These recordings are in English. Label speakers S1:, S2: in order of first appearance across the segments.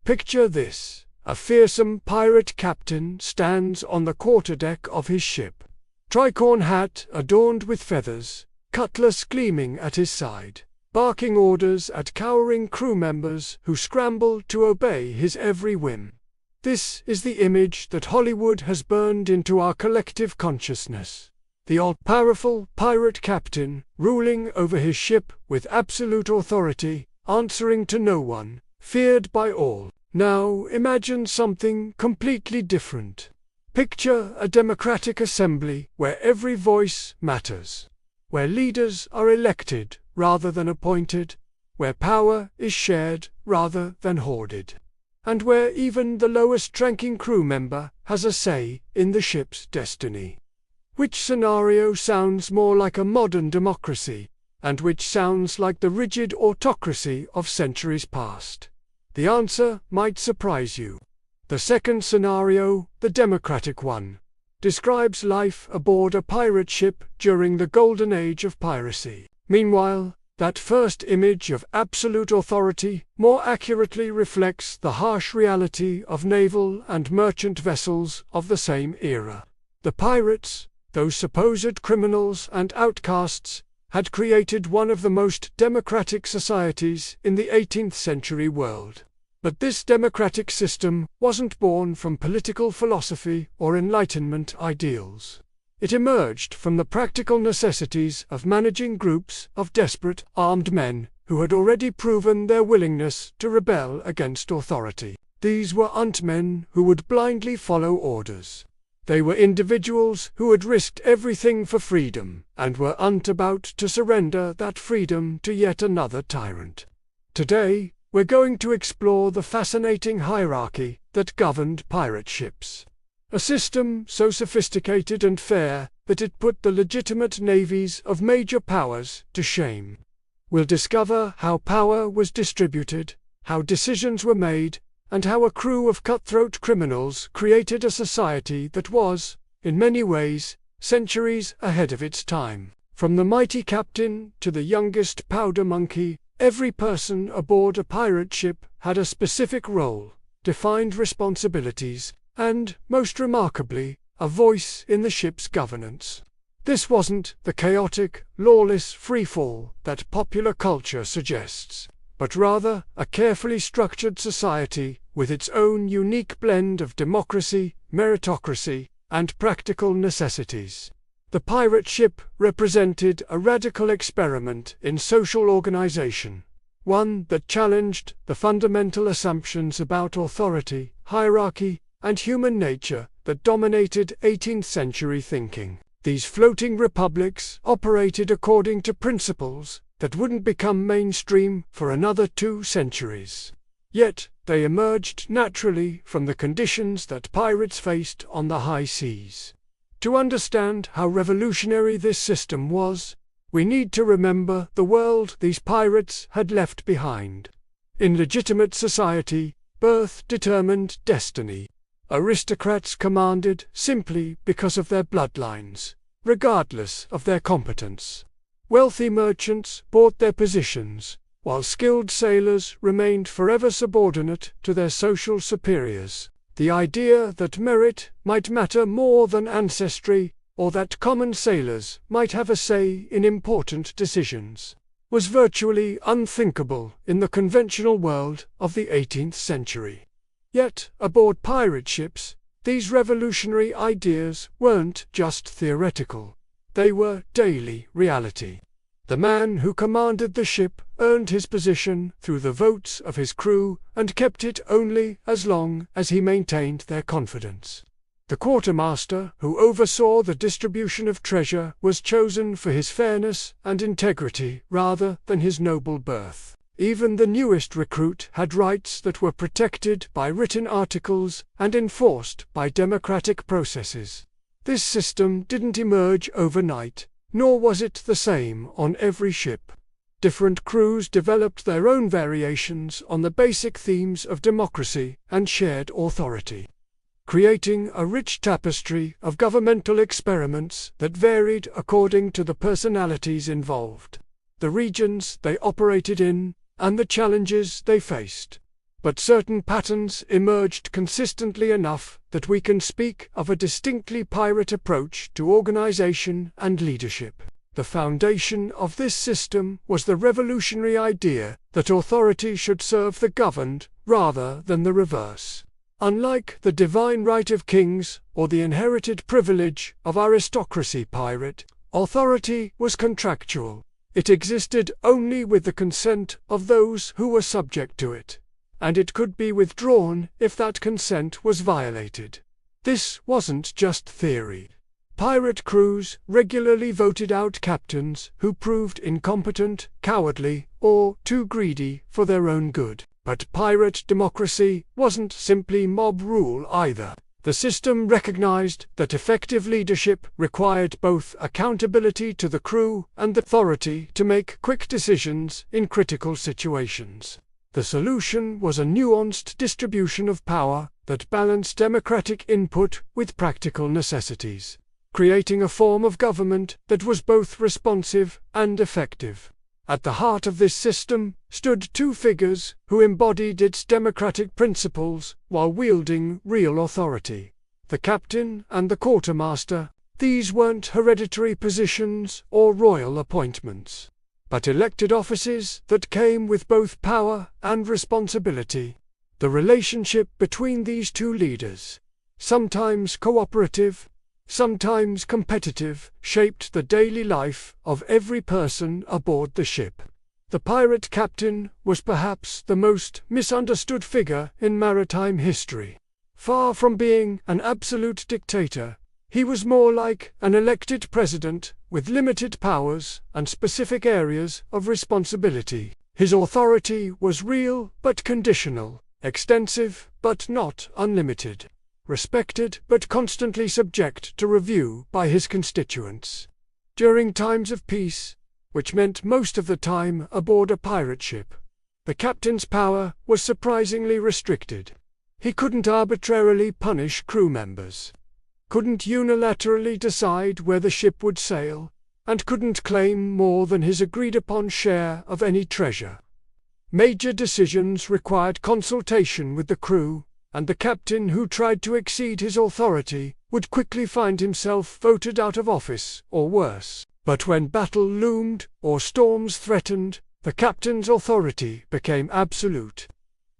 S1: Picture this. A fearsome pirate captain stands on the quarterdeck of his ship. Tricorn hat adorned with feathers, cutlass gleaming at his side, barking orders at cowering crew members who scramble to obey his every whim. This is the image that Hollywood has burned into our collective consciousness. The all-powerful pirate captain, ruling over his ship with absolute authority, answering to no one, feared by all. Now imagine something completely different. Picture a democratic assembly where every voice matters, where leaders are elected rather than appointed, where power is shared rather than hoarded, and where even the lowest-ranking crew member has a say in the ship's destiny. Which scenario sounds more like a modern democracy, and which sounds like the rigid autocracy of centuries past? The answer might surprise you. The second scenario, the democratic one, describes life aboard a pirate ship during the golden age of piracy. Meanwhile, that first image of absolute authority more accurately reflects the harsh reality of naval and merchant vessels of the same era. The pirates, those supposed criminals and outcasts, had created one of the most democratic societies in the 18th century world. But this democratic system wasn't born from political philosophy or Enlightenment ideals. It emerged from the practical necessities of managing groups of desperate, armed men who had already proven their willingness to rebel against authority. These weren't men who would blindly follow orders. They were individuals who had risked everything for freedom, and weren't about to surrender that freedom to yet another tyrant. Today, we're going to explore the fascinating hierarchy that governed pirate ships. A system so sophisticated and fair that it put the legitimate navies of major powers to shame. We'll discover how power was distributed, how decisions were made, and how a crew of cutthroat criminals created a society that was, in many ways, centuries ahead of its time. From the mighty captain to the youngest powder monkey, every person aboard a pirate ship had a specific role, defined responsibilities, and, most remarkably, a voice in the ship's governance. This wasn't the chaotic, lawless freefall that popular culture suggests, but rather a carefully structured society with its own unique blend of democracy, meritocracy, and practical necessities. The pirate ship represented a radical experiment in social organization, one that challenged the fundamental assumptions about authority, hierarchy, and human nature that dominated 18th century thinking. These floating republics operated according to principles that wouldn't become mainstream for another 2 centuries. Yet, they emerged naturally from the conditions that pirates faced on the high seas. To understand how revolutionary this system was, we need to remember the world these pirates had left behind. In legitimate society, birth determined destiny. Aristocrats commanded simply because of their bloodlines, regardless of their competence. Wealthy merchants bought their positions, while skilled sailors remained forever subordinate to their social superiors. The idea that merit might matter more than ancestry, or that common sailors might have a say in important decisions, was virtually unthinkable in the conventional world of the 18th century. Yet, aboard pirate ships, these revolutionary ideas weren't just theoretical. They were daily reality. The man who commanded the ship earned his position through the votes of his crew and kept it only as long as he maintained their confidence. The quartermaster, who oversaw the distribution of treasure, was chosen for his fairness and integrity rather than his noble birth. Even the newest recruit had rights that were protected by written articles and enforced by democratic processes. This system didn't emerge overnight, nor was it the same on every ship. Different crews developed their own variations on the basic themes of democracy and shared authority, creating a rich tapestry of governmental experiments that varied according to the personalities involved, the regions they operated in, and the challenges they faced. but certain patterns emerged consistently enough that we can speak of a distinctly pirate approach to organization and leadership. The foundation of this system was the revolutionary idea that authority should serve the governed rather than the reverse. Unlike the divine right of kings or the inherited privilege of aristocracy pirate, authority was contractual. It existed only with the consent of those who were subject to it, and it could be withdrawn if that consent was violated. This wasn't just theory. Pirate crews regularly voted out captains who proved incompetent, cowardly, or too greedy for their own good. But pirate democracy wasn't simply mob rule either. The system recognized that effective leadership required both accountability to the crew and the authority to make quick decisions in critical situations. The solution was a nuanced distribution of power that balanced democratic input with practical necessities, creating a form of government that was both responsive and effective. At the heart of this system stood two figures who embodied its democratic principles while wielding real authority: the captain and the quartermaster. These weren't hereditary positions or royal appointments, but elected offices that came with both power and responsibility. The relationship between these two leaders, sometimes cooperative, sometimes competitive, shaped the daily life of every person aboard the ship. The pirate captain was perhaps the most misunderstood figure in maritime history. Far from being an absolute dictator, he was more like an elected president with limited powers and specific areas of responsibility. His authority was real but conditional, extensive but not unlimited, respected but constantly subject to review by his constituents. During times of peace, which meant most of the time aboard a pirate ship, the captain's power was surprisingly restricted. He couldn't arbitrarily punish crew members, couldn't unilaterally decide where the ship would sail, and couldn't claim more than his agreed-upon share of any treasure. Major decisions required consultation with the crew, and the captain who tried to exceed his authority would quickly find himself voted out of office, or worse. But when battle loomed or storms threatened, the captain's authority became absolute.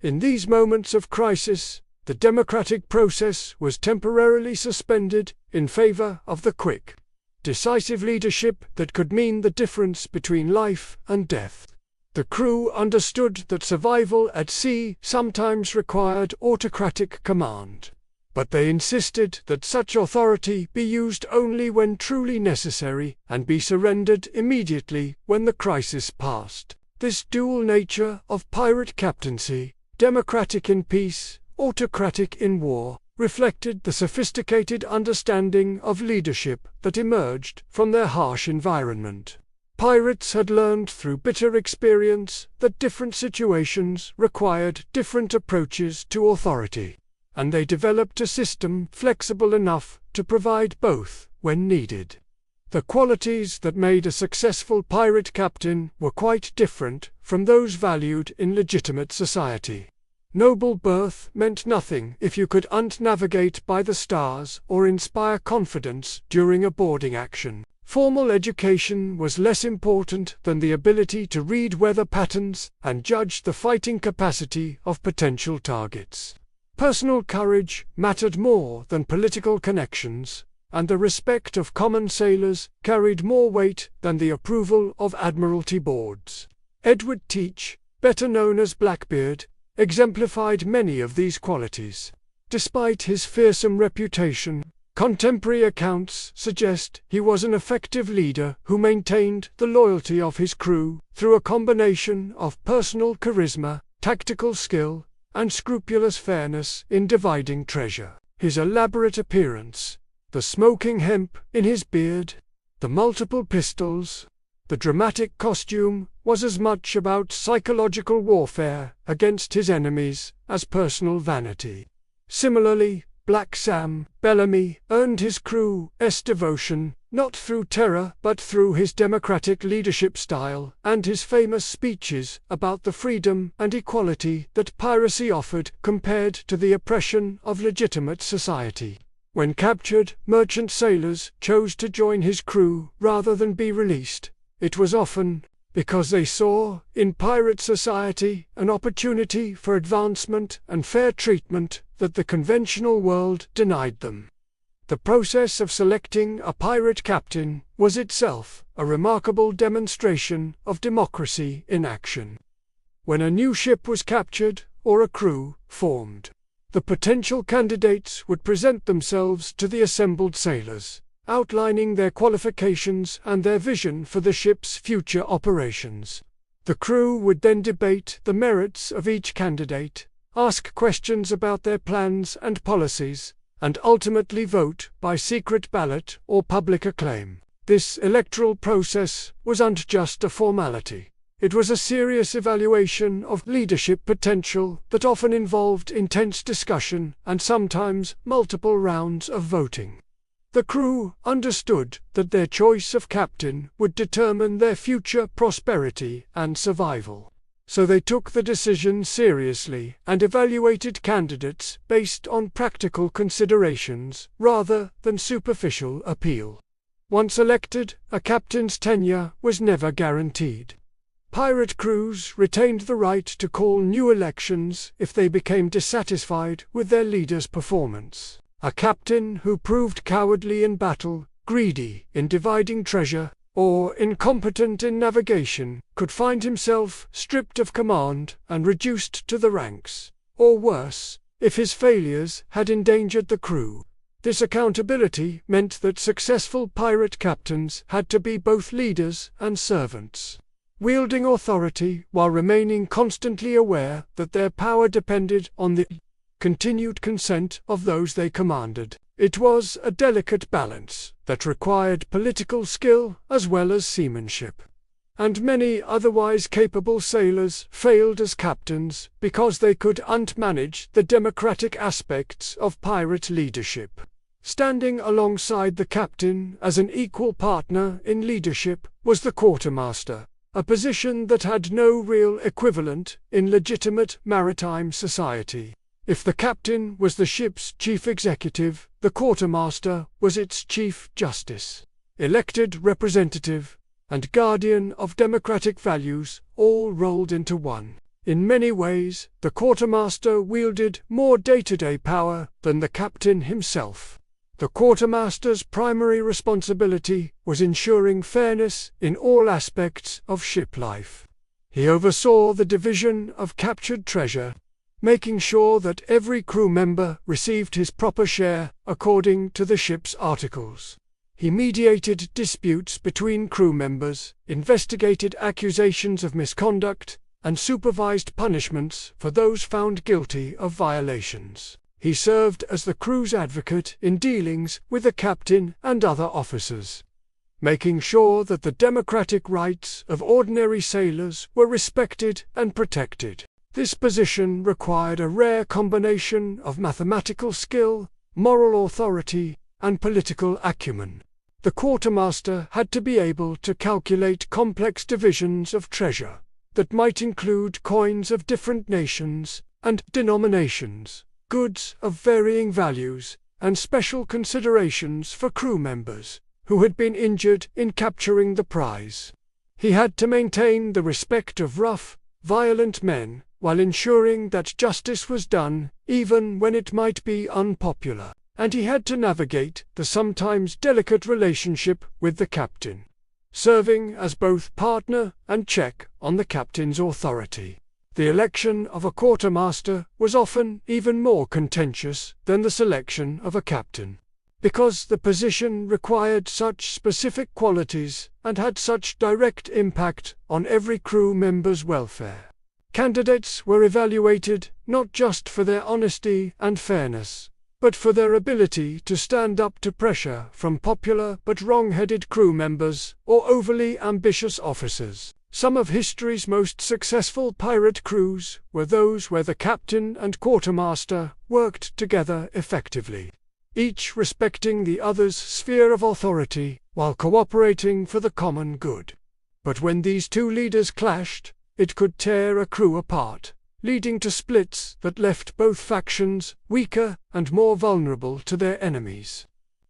S1: In these moments of crisis, the democratic process was temporarily suspended in favor of the quick, decisive leadership that could mean the difference between life and death. The crew understood that survival at sea sometimes required autocratic command, but they insisted that such authority be used only when truly necessary and be surrendered immediately when the crisis passed. This dual nature of pirate captaincy, democratic in peace, autocratic in war, reflected the sophisticated understanding of leadership that emerged from their harsh environment. Pirates had learned through bitter experience that different situations required different approaches to authority, and they developed a system flexible enough to provide both when needed. The qualities that made a successful pirate captain were quite different from those valued in legitimate society. Noble birth meant nothing if you could navigate by the stars or inspire confidence during a boarding action. Formal education was less important than the ability to read weather patterns and judge the fighting capacity of potential targets. Personal courage mattered more than political connections, and the respect of common sailors carried more weight than the approval of admiralty boards. Edward Teach, better known as Blackbeard, exemplified many of these qualities. Despite his fearsome reputation, contemporary accounts suggest he was an effective leader who maintained the loyalty of his crew through a combination of personal charisma, tactical skill, and scrupulous fairness in dividing treasure. His elaborate appearance, the smoking hemp in his beard, the multiple pistols, the dramatic costume was as much about psychological warfare against his enemies as personal vanity. Similarly, Black Sam Bellamy earned his crew's devotion not through terror but through his democratic leadership style and his famous speeches about the freedom and equality that piracy offered compared to the oppression of legitimate society. When captured, merchant sailors chose to join his crew rather than be released. It was often because they saw in pirate society an opportunity for advancement and fair treatment that the conventional world denied them. The process of selecting a pirate captain was itself a remarkable demonstration of democracy in action. When a new ship was captured or a crew formed, the potential candidates would present themselves to the assembled sailors, outlining their qualifications and their vision for the ship's future operations. The crew would then debate the merits of each candidate, ask questions about their plans and policies, and ultimately vote by secret ballot or public acclaim. This electoral process wasn't just a formality. It was a serious evaluation of leadership potential that often involved intense discussion and sometimes multiple rounds of voting. The crew understood that their choice of captain would determine their future prosperity and survival. So they took the decision seriously and evaluated candidates based on practical considerations rather than superficial appeal. Once elected, a captain's tenure was never guaranteed. Pirate crews retained the right to call new elections if they became dissatisfied with their leader's performance. A captain who proved cowardly in battle, greedy in dividing treasure, or incompetent in navigation, could find himself stripped of command and reduced to the ranks, or worse, if his failures had endangered the crew. This accountability meant that successful pirate captains had to be both leaders and servants, wielding authority while remaining constantly aware that their power depended on the continued consent of those they commanded. It was a delicate balance that required political skill as well as seamanship. And many otherwise capable sailors failed as captains because they couldn't manage the democratic aspects of pirate leadership. Standing alongside the captain as an equal partner in leadership was the quartermaster, a position that had no real equivalent in legitimate maritime society. If the captain was the ship's chief executive, the quartermaster was its chief justice, elected representative, and guardian of democratic values, all rolled into one. In many ways, the quartermaster wielded more day-to-day power than the captain himself. The quartermaster's primary responsibility was ensuring fairness in all aspects of ship life. He oversaw the division of captured treasure, making sure that every crew member received his proper share according to the ship's articles. He mediated disputes between crew members, investigated accusations of misconduct, and supervised punishments for those found guilty of violations. He served as the crew's advocate in dealings with the captain and other officers, making sure that the democratic rights of ordinary sailors were respected and protected. This position required a rare combination of mathematical skill, moral authority, and political acumen. The quartermaster had to be able to calculate complex divisions of treasure that might include coins of different nations and denominations, goods of varying values, and special considerations for crew members who had been injured in capturing the prize. He had to maintain the respect of rough, violent men, while ensuring that justice was done, even when it might be unpopular, and he had to navigate the sometimes delicate relationship with the captain, serving as both partner and check on the captain's authority. The election of a quartermaster was often even more contentious than the selection of a captain, because the position required such specific qualities and had such direct impact on every crew member's welfare. Candidates were evaluated not just for their honesty and fairness, but for their ability to stand up to pressure from popular but wrong-headed crew members or overly ambitious officers. Some of history's most successful pirate crews were those where the captain and quartermaster worked together effectively, each respecting the other's sphere of authority while cooperating for the common good. But when these two leaders clashed, it could tear a crew apart, leading to splits that left both factions weaker and more vulnerable to their enemies.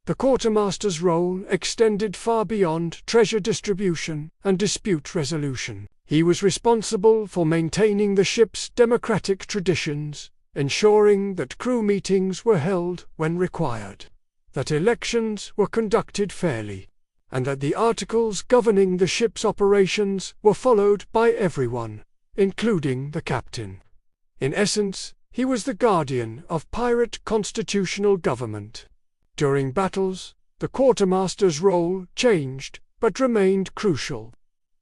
S1: The quartermaster's role extended far beyond treasure distribution and dispute resolution. He was responsible for maintaining the ship's democratic traditions, ensuring that crew meetings were held when required, that elections were conducted fairly, and that the articles governing the ship's operations were followed by everyone, including the captain. In essence, he was the guardian of pirate constitutional government. During battles, the quartermaster's role changed but remained crucial.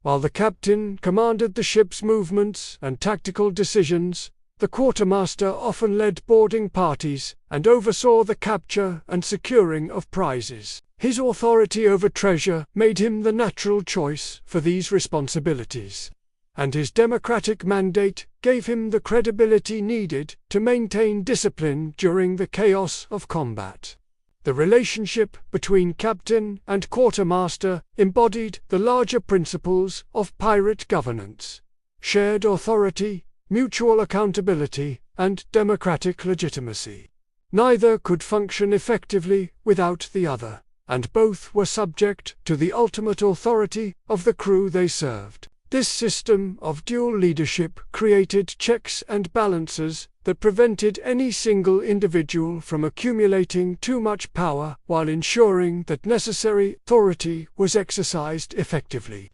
S1: While the captain commanded the ship's movements and tactical decisions, the quartermaster often led boarding parties and oversaw the capture and securing of prizes. His authority over treasure made him the natural choice for these responsibilities, and his democratic mandate gave him the credibility needed to maintain discipline during the chaos of combat. The relationship between captain and quartermaster embodied the larger principles of pirate governance: shared authority, mutual accountability, and democratic legitimacy. Neither could function effectively without the other, and both were subject to the ultimate authority of the crew they served. This system of dual leadership created checks and balances that prevented any single individual from accumulating too much power while ensuring that necessary authority was exercised effectively.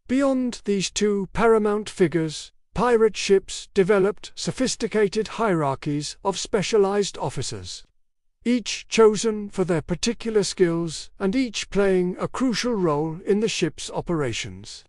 S1: Beyond these two paramount figures, pirate ships developed sophisticated hierarchies of specialized officers, each chosen for their particular skills and each playing a crucial role in the ship's operations.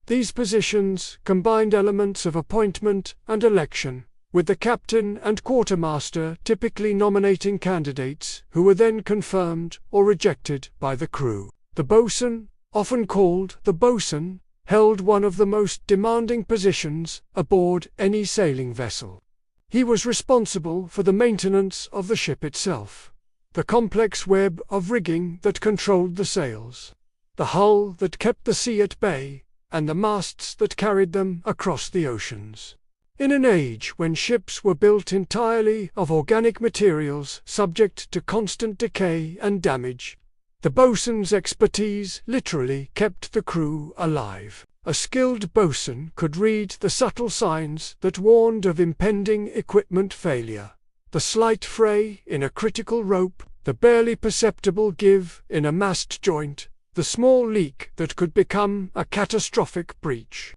S1: These positions combined elements of appointment and election, with the captain and quartermaster typically nominating candidates who were then confirmed or rejected by the crew. The bosun, often called the bosun, held one of the most demanding positions aboard any sailing vessel. He was responsible for the maintenance of the ship itself, the complex web of rigging that controlled the sails, the hull that kept the sea at bay, and the masts that carried them across the oceans. In an age when ships were built entirely of organic materials subject to constant decay and damage, the bosun's expertise literally kept the crew alive. A skilled bosun could read the subtle signs that warned of impending equipment failure: the slight fray in a critical rope, the barely perceptible give in a mast joint, the small leak that could become a catastrophic breach.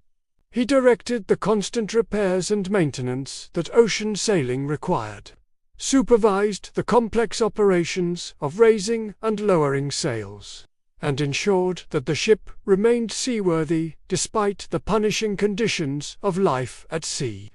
S1: He directed the constant repairs and maintenance that ocean sailing required, supervised the complex operations of raising and lowering sails, and ensured that the ship remained seaworthy despite the punishing conditions of life at sea.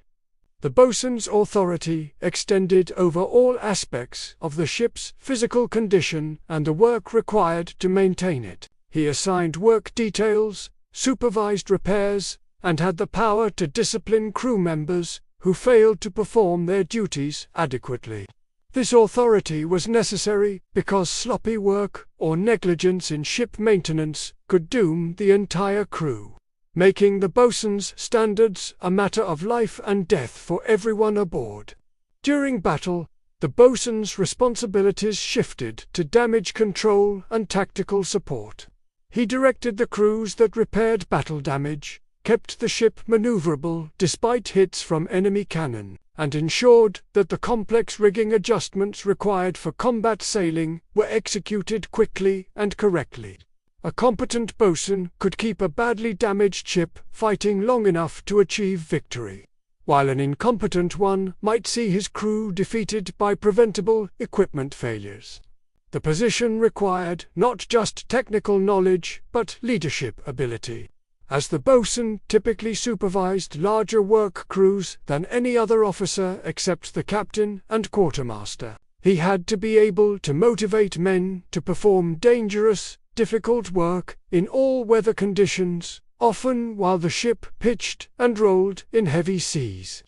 S1: The bosun's authority extended over all aspects of the ship's physical condition and the work required to maintain it. He assigned work details, supervised repairs, and had the power to discipline crew members who failed to perform their duties adequately. This authority was necessary because sloppy work or negligence in ship maintenance could doom the entire crew, making the bosun's standards a matter of life and death for everyone aboard. During battle, the bosun's responsibilities shifted to damage control and tactical support. He directed the crews that repaired battle damage, kept the ship maneuverable despite hits from enemy cannon, and ensured that the complex rigging adjustments required for combat sailing were executed quickly and correctly. A competent bosun could keep a badly damaged ship fighting long enough to achieve victory, while an incompetent one might see his crew defeated by preventable equipment failures. The position required not just technical knowledge but leadership ability, as the bosun typically supervised larger work crews than any other officer except the captain and quartermaster. He had to be able to motivate men to perform dangerous, difficult work in all weather conditions, often while the ship pitched and rolled in heavy seas.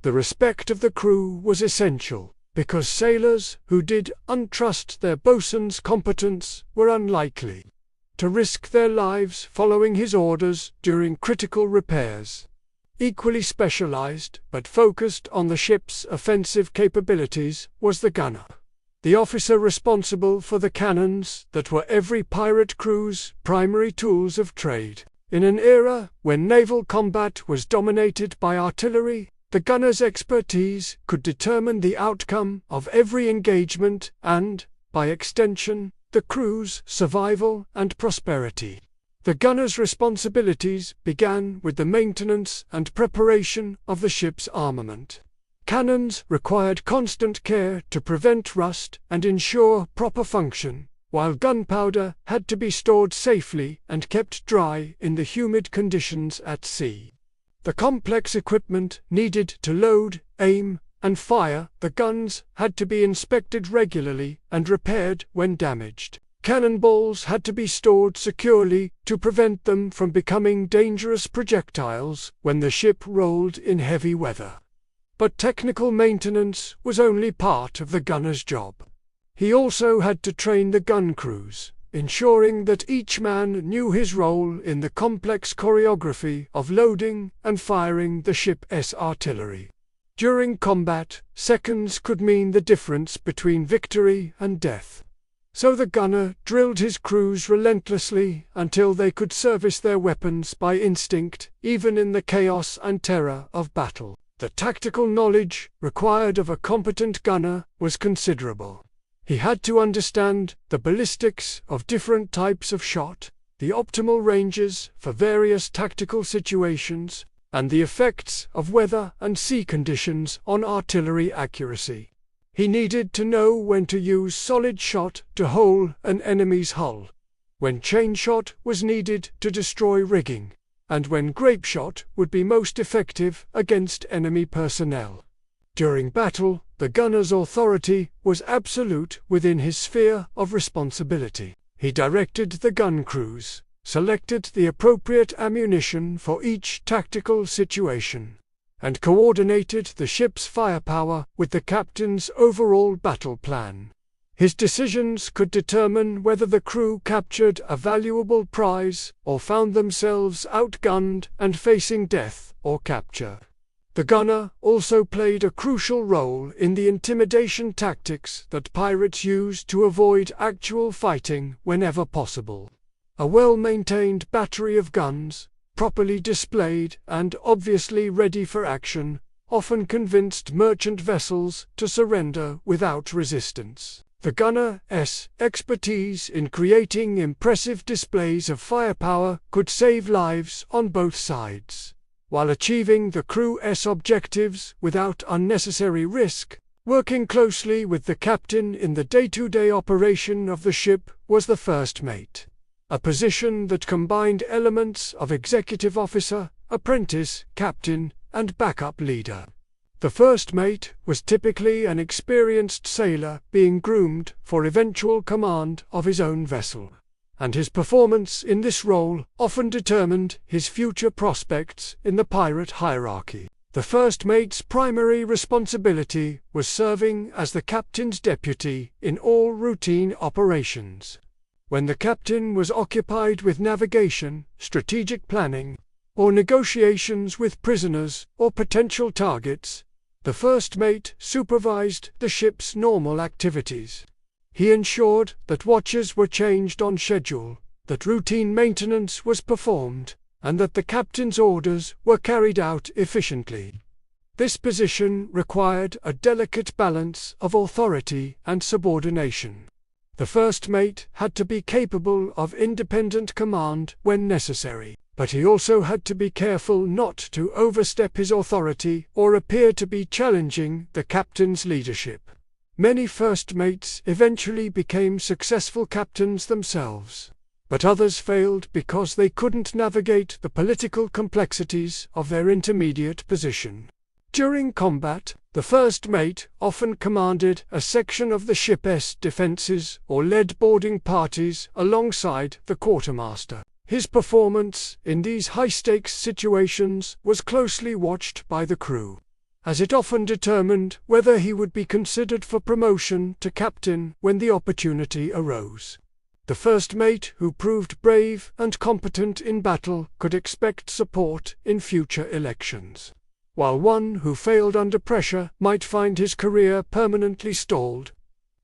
S1: The respect of the crew was essential, because sailors who did untrust their bosun's competence were unlikely to risk their lives following his orders during critical repairs. Equally specialized, but focused on the ship's offensive capabilities, was the gunner, the officer responsible for the cannons that were every pirate crew's primary tools of trade. In an era when naval combat was dominated by artillery, the gunner's expertise could determine the outcome of every engagement and, by extension, the crew's survival and prosperity. The gunner's responsibilities began with the maintenance and preparation of the ship's armament. Cannons required constant care to prevent rust and ensure proper function, while gunpowder had to be stored safely and kept dry in the humid conditions at sea. The complex equipment needed to load, aim, and fire the guns had to be inspected regularly and repaired when damaged. Cannonballs had to be stored securely to prevent them from becoming dangerous projectiles when the ship rolled in heavy weather. But technical maintenance was only part of the gunner's job. He also had to train the gun crews, ensuring that each man knew his role in the complex choreography of loading and firing the ship's artillery. During combat, seconds could mean the difference between victory and death. So the gunner drilled his crews relentlessly until they could service their weapons by instinct, even in the chaos and terror of battle. The tactical knowledge required of a competent gunner was considerable. He had to understand the ballistics of different types of shot, the optimal ranges for various tactical situations, and the effects of weather and sea conditions on artillery accuracy. He needed to know when to use solid shot to hole an enemy's hull, when chain shot was needed to destroy rigging, and when grape shot would be most effective against enemy personnel. During battle, the gunner's authority was absolute within his sphere of responsibility. He directed the gun crews, selected the appropriate ammunition for each tactical situation, and coordinated the ship's firepower with the captain's overall battle plan. His decisions could determine whether the crew captured a valuable prize or found themselves outgunned and facing death or capture. The gunner also played a crucial role in the intimidation tactics that pirates used to avoid actual fighting whenever possible. A well-maintained battery of guns, properly displayed and obviously ready for action, often convinced merchant vessels to surrender without resistance. The gunner's expertise in creating impressive displays of firepower could save lives on both sides, while achieving the crew's objectives without unnecessary risk. Working closely with the captain in the day-to-day operation of the ship was the first mate, a position that combined elements of executive officer, apprentice, captain, and backup leader. The first mate was typically an experienced sailor being groomed for eventual command of his own vessel, and his performance in this role often determined his future prospects in the pirate hierarchy. The first mate's primary responsibility was serving as the captain's deputy in all routine operations. When the captain was occupied with navigation, strategic planning, or negotiations with prisoners or potential targets, the first mate supervised the ship's normal activities. He ensured that watches were changed on schedule, that routine maintenance was performed, and that the captain's orders were carried out efficiently. This position required a delicate balance of authority and subordination. The first mate had to be capable of independent command when necessary, but he also had to be careful not to overstep his authority or appear to be challenging the captain's leadership. Many first mates eventually became successful captains themselves, but others failed because they couldn't navigate the political complexities of their intermediate position. During combat, the first mate often commanded a section of the ship's defenses or led boarding parties alongside the quartermaster. His performance in these high-stakes situations was closely watched by the crew, as it often determined whether he would be considered for promotion to captain when the opportunity arose. The first mate who proved brave and competent in battle could expect support in future elections, while one who failed under pressure might find his career permanently stalled.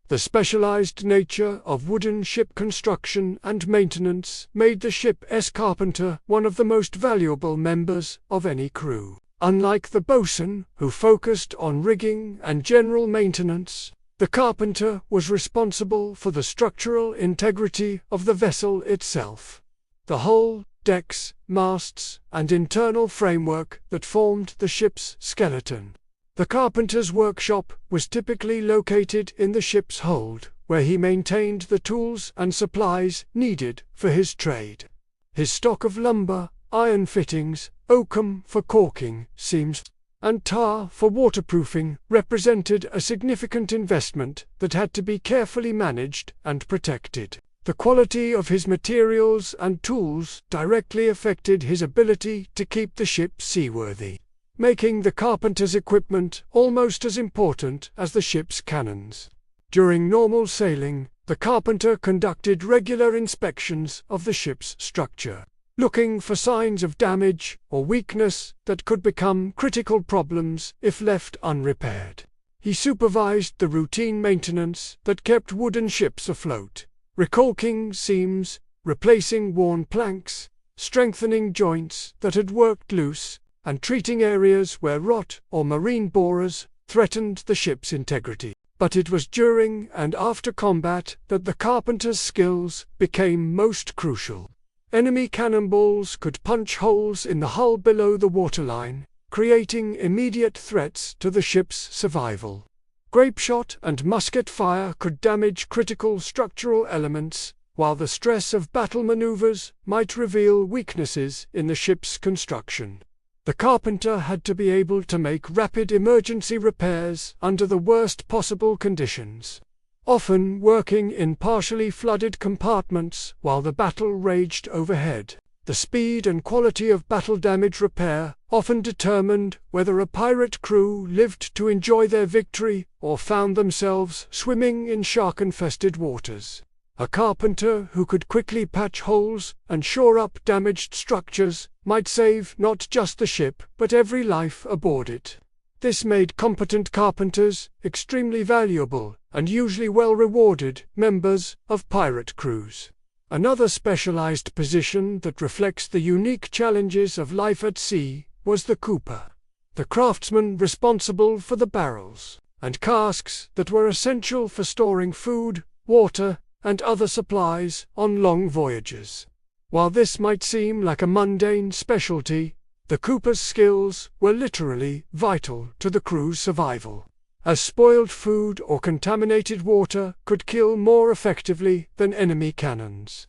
S1: The specialized nature of wooden ship construction and maintenance made the ship's carpenter one of the most valuable members of any crew. Unlike the boatswain, who focused on rigging and general maintenance, the carpenter was responsible for the structural integrity of the vessel itself. The hull, decks, masts, and internal framework that formed the ship's skeleton. The carpenter's workshop was typically located in the ship's hold, where he maintained the tools and supplies needed for his trade. His stock of lumber, iron fittings, oakum for caulking, seams, and tar for waterproofing represented a significant investment that had to be carefully managed and protected. The quality of his materials and tools directly affected his ability to keep the ship seaworthy, making the carpenter's equipment almost as important as the ship's cannons. During normal sailing, the carpenter conducted regular inspections of the ship's structure, looking for signs of damage or weakness that could become critical problems if left unrepaired. He supervised the routine maintenance that kept wooden ships afloat, recaulking seams, replacing worn planks, strengthening joints that had worked loose, and treating areas where rot or marine borers threatened the ship's integrity. But it was during and after combat that the carpenter's skills became most crucial. Enemy cannonballs could punch holes in the hull below the waterline, creating immediate threats to the ship's survival. Grapeshot and musket fire could damage critical structural elements, while the stress of battle maneuvers might reveal weaknesses in the ship's construction. The carpenter had to be able to make rapid emergency repairs under the worst possible conditions, often working in partially flooded compartments while the battle raged overhead. The speed and quality of battle damage repair often determined whether a pirate crew lived to enjoy their victory or found themselves swimming in shark-infested waters. A carpenter who could quickly patch holes and shore up damaged structures might save not just the ship but every life aboard it. This made competent carpenters extremely valuable and usually well-rewarded members of pirate crews. Another specialized position that reflects the unique challenges of life at sea was the cooper, the craftsman responsible for the barrels and casks that were essential for storing food, water, and other supplies on long voyages. While this might seem like a mundane specialty, the cooper's skills were literally vital to the crew's survival, as spoiled food or contaminated water could kill more effectively than enemy cannons.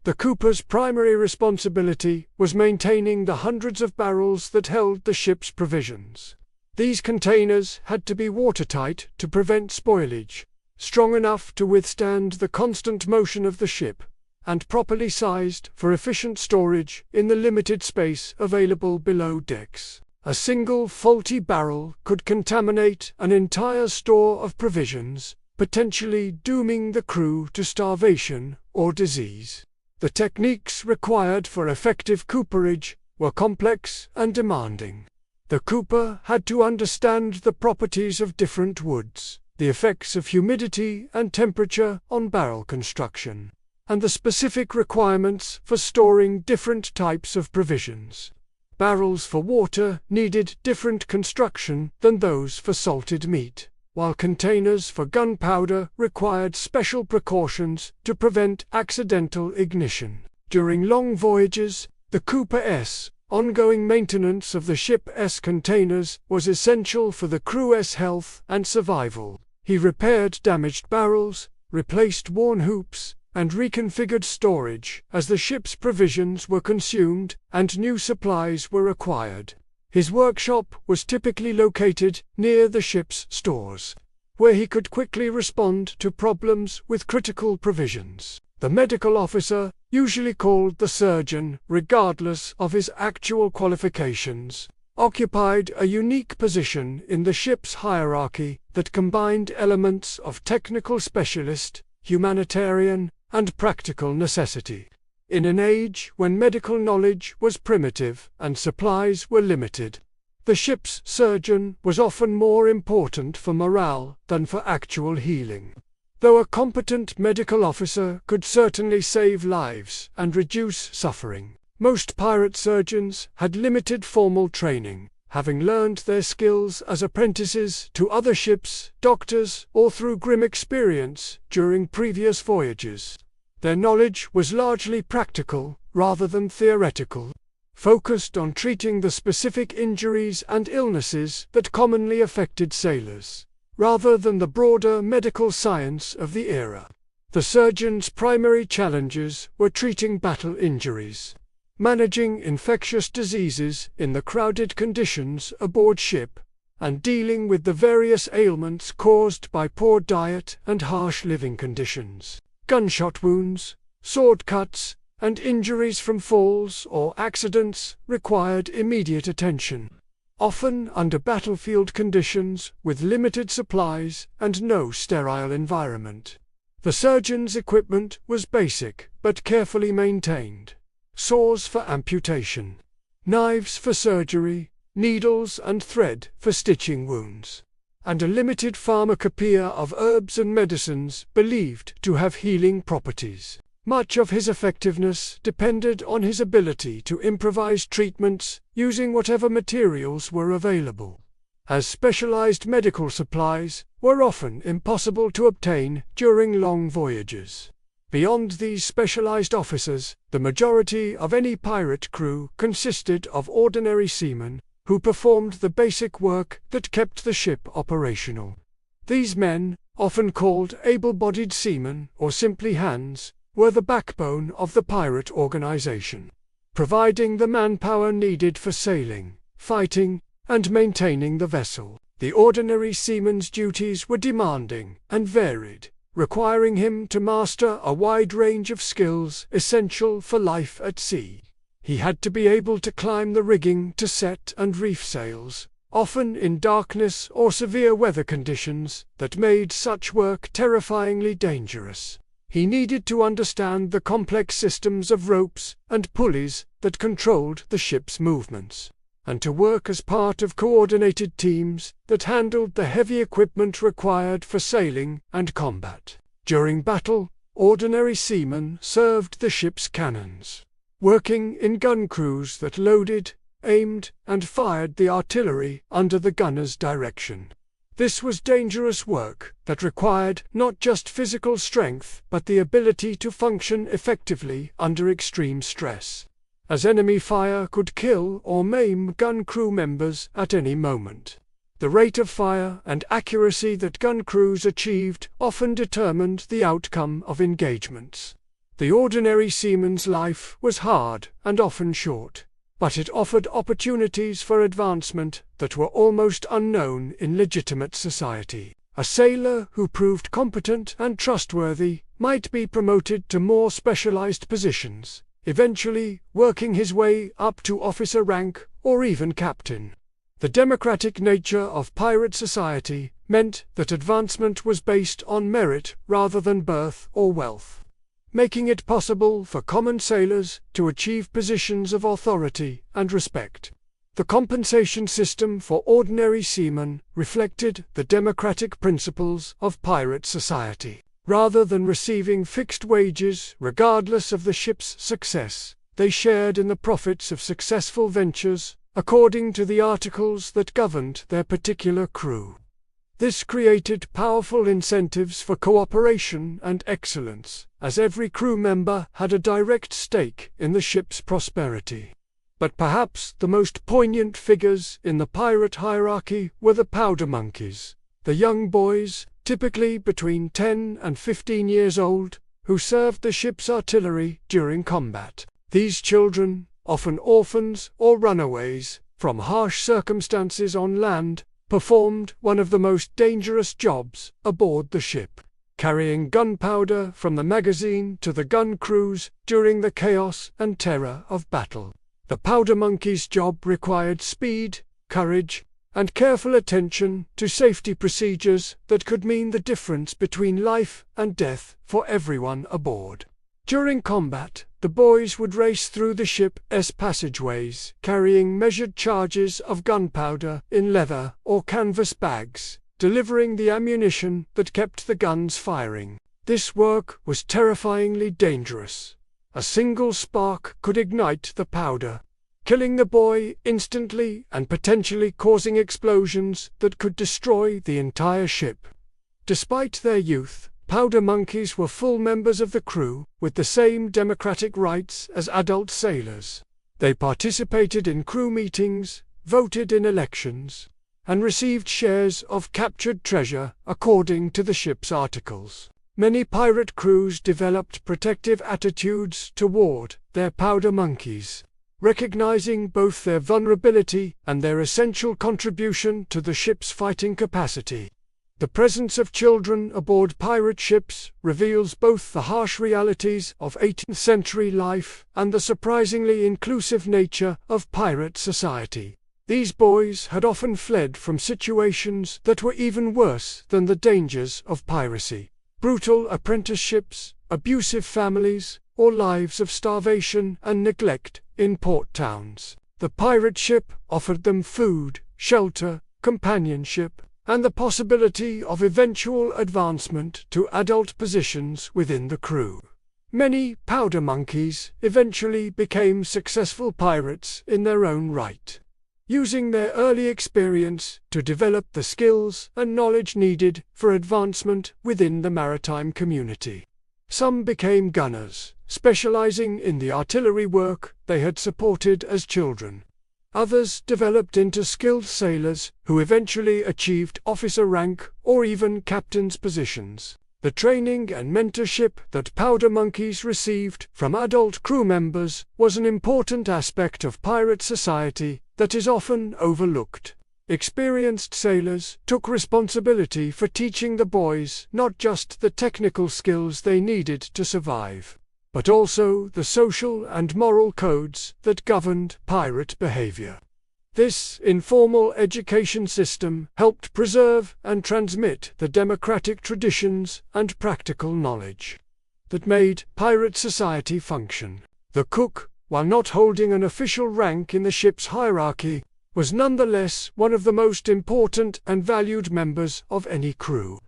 S1: The cooper's primary responsibility was maintaining the hundreds of barrels that held the ship's provisions. These containers had to be watertight to prevent spoilage, strong enough to withstand the constant motion of the ship, and properly sized for efficient storage in the limited space available below decks. A single faulty barrel could contaminate an entire store of provisions, potentially dooming the crew to starvation or disease. The techniques required for effective cooperage were complex and demanding. The cooper had to understand the properties of different woods, the effects of humidity and temperature on barrel construction, and the specific requirements for storing different types of provisions. Barrels for water needed different construction than those for salted meat, while containers for gunpowder required special precautions to prevent accidental ignition. During long voyages, the cooper's ongoing maintenance of the ship's containers was essential for the crew's health and survival. He repaired damaged barrels, replaced worn hoops, and reconfigured storage as the ship's provisions were consumed and new supplies were required. His workshop was typically located near the ship's stores, where he could quickly respond to problems with critical provisions. The medical officer, usually called the surgeon, regardless of his actual qualifications, occupied a unique position in the ship's hierarchy that combined elements of technical specialist, humanitarian, and practical necessity. In an age when medical knowledge was primitive and supplies were limited, the ship's surgeon was often more important for morale than for actual healing. Though a competent medical officer could certainly save lives and reduce suffering, most pirate surgeons had limited formal training, having learned their skills as apprentices to other ships, doctors, or through grim experience during previous voyages. Their knowledge was largely practical rather than theoretical, focused on treating the specific injuries and illnesses that commonly affected sailors, rather than the broader medical science of the era. The surgeon's primary challenges were treating battle injuries, managing infectious diseases in the crowded conditions aboard ship, and dealing with the various ailments caused by poor diet and harsh living conditions. Gunshot wounds, sword cuts, and injuries from falls or accidents required immediate attention, often under battlefield conditions with limited supplies and no sterile environment. The surgeon's equipment was basic but carefully maintained. Saws for amputation, knives for surgery, needles and thread for stitching wounds, and a limited pharmacopoeia of herbs and medicines believed to have healing properties. Much of his effectiveness depended on his ability to improvise treatments using whatever materials were available, as specialized medical supplies were often impossible to obtain during long voyages. Beyond these specialized officers, the majority of any pirate crew consisted of ordinary seamen who performed the basic work that kept the ship operational. These men, often called able-bodied seamen or simply hands, were the backbone of the pirate organization, providing the manpower needed for sailing, fighting, and maintaining the vessel. The ordinary seaman's duties were demanding and varied, requiring him to master a wide range of skills essential for life at sea. He had to be able to climb the rigging to set and reef sails, often in darkness or severe weather conditions that made such work terrifyingly dangerous. He needed to understand the complex systems of ropes and pulleys that controlled the ship's movements, and to work as part of coordinated teams that handled the heavy equipment required for sailing and combat. During battle, ordinary seamen served the ship's cannons, working in gun crews that loaded, aimed, and fired the artillery under the gunner's direction. This was dangerous work that required not just physical strength but the ability to function effectively under extreme stress, as enemy fire could kill or maim gun crew members at any moment. The rate of fire and accuracy that gun crews achieved often determined the outcome of engagements. The ordinary seaman's life was hard and often short, but it offered opportunities for advancement that were almost unknown in legitimate society. A sailor who proved competent and trustworthy might be promoted to more specialized positions, eventually working his way up to officer rank or even captain. The democratic nature of pirate society meant that advancement was based on merit rather than birth or wealth, making it possible for common sailors to achieve positions of authority and respect. The compensation system for ordinary seamen reflected the democratic principles of pirate society. Rather than receiving fixed wages regardless of the ship's success, they shared in the profits of successful ventures according to the articles that governed their particular crew. This created powerful incentives for cooperation and excellence, as every crew member had a direct stake in the ship's prosperity. But perhaps the most poignant figures in the pirate hierarchy were the powder monkeys, the young boys, typically between 10 and 15 years old, who served the ship's artillery during combat. These children, often orphans or runaways from harsh circumstances on land, performed one of the most dangerous jobs aboard the ship, carrying gunpowder from the magazine to the gun crews during the chaos and terror of battle. The powder monkey's job required speed, courage, and careful attention to safety procedures that could mean the difference between life and death for everyone aboard. During combat, the boys would race through the ship's passageways, carrying measured charges of gunpowder in leather or canvas bags, delivering the ammunition that kept the guns firing. This work was terrifyingly dangerous. A single spark could ignite the powder, killing the boy instantly and potentially causing explosions that could destroy the entire ship. Despite their youth, powder monkeys were full members of the crew, with the same democratic rights as adult sailors. They participated in crew meetings, voted in elections, and received shares of captured treasure according to the ship's articles. Many pirate crews developed protective attitudes toward their powder monkeys, recognizing both their vulnerability and their essential contribution to the ship's fighting capacity. The presence of children aboard pirate ships reveals both the harsh realities of 18th century life and the surprisingly inclusive nature of pirate society. These boys had often fled from situations that were even worse than the dangers of piracy: brutal apprenticeships, abusive families, or lives of starvation and neglect in port towns. The pirate ship offered them food, shelter, companionship, and the possibility of eventual advancement to adult positions within the crew. Many powder monkeys eventually became successful pirates in their own right, using their early experience to develop the skills and knowledge needed for advancement within the maritime community. Some became gunners, specializing in the artillery work they had supported as children. Others developed into skilled sailors who eventually achieved officer rank or even captain's positions. The training and mentorship that powder monkeys received from adult crew members was an important aspect of pirate society that is often overlooked. Experienced sailors took responsibility for teaching the boys not just the technical skills they needed to survive, but also the social and moral codes that governed pirate behavior. This informal education system helped preserve and transmit the democratic traditions and practical knowledge that made pirate society function. The cook, while not holding an official rank in the ship's hierarchy, was nonetheless one of the most important and valued members of any crew.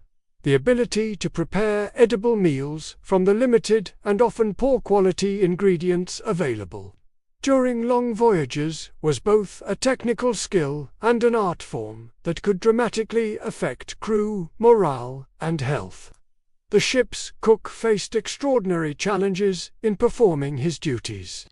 S1: The ability to prepare edible meals from the limited and often poor quality ingredients available during long voyages was both a technical skill and an art form that could dramatically affect crew morale and health. The ship's cook faced extraordinary challenges in performing his duties.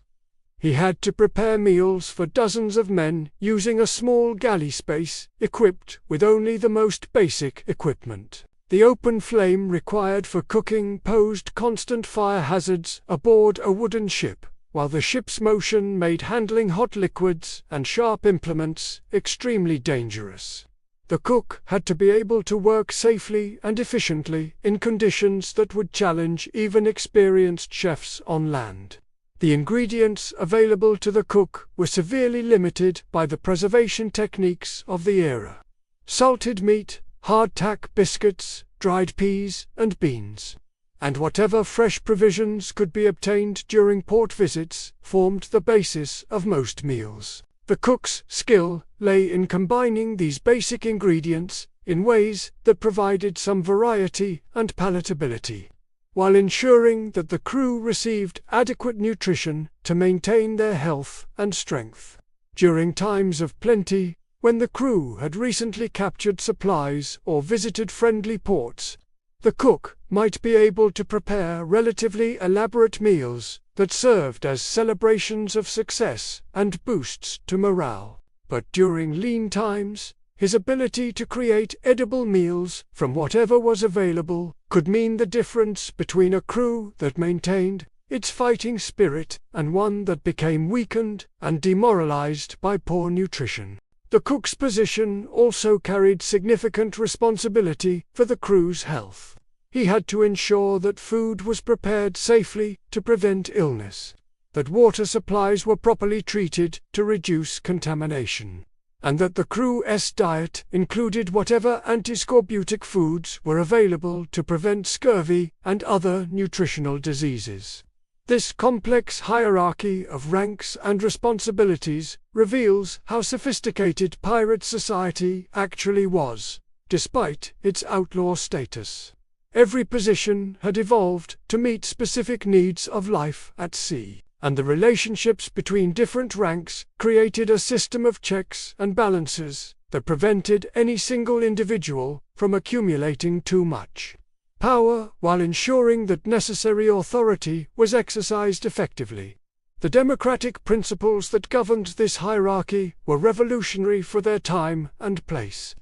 S1: He had to prepare meals for dozens of men using a small galley space equipped with only the most basic equipment. The open flame required for cooking posed constant fire hazards aboard a wooden ship, while the ship's motion made handling hot liquids and sharp implements extremely dangerous. The cook had to be able to work safely and efficiently in conditions that would challenge even experienced chefs on land. The ingredients available to the cook were severely limited by the preservation techniques of the era. Salted meat, hardtack biscuits, dried peas and beans, and whatever fresh provisions could be obtained during port visits, formed the basis of most meals. The cook's skill lay in combining these basic ingredients in ways that provided some variety and palatability, while ensuring that the crew received adequate nutrition to maintain their health and strength. During times of plenty, when the crew had recently captured supplies or visited friendly ports, the cook might be able to prepare relatively elaborate meals that served as celebrations of success and boosts to morale. But during lean times, his ability to create edible meals from whatever was available could mean the difference between a crew that maintained its fighting spirit and one that became weakened and demoralized by poor nutrition. The cook's position also carried significant responsibility for the crew's health. He had to ensure that food was prepared safely to prevent illness, that water supplies were properly treated to reduce contamination, and that the crew's diet included whatever antiscorbutic foods were available to prevent scurvy and other nutritional diseases. This complex hierarchy of ranks and responsibilities reveals how sophisticated pirate society actually was, despite its outlaw status. Every position had evolved to meet specific needs of life at sea, and the relationships between different ranks created a system of checks and balances that prevented any single individual from accumulating too much power while ensuring that necessary authority was exercised effectively. The democratic principles that governed this hierarchy were revolutionary for their time and place.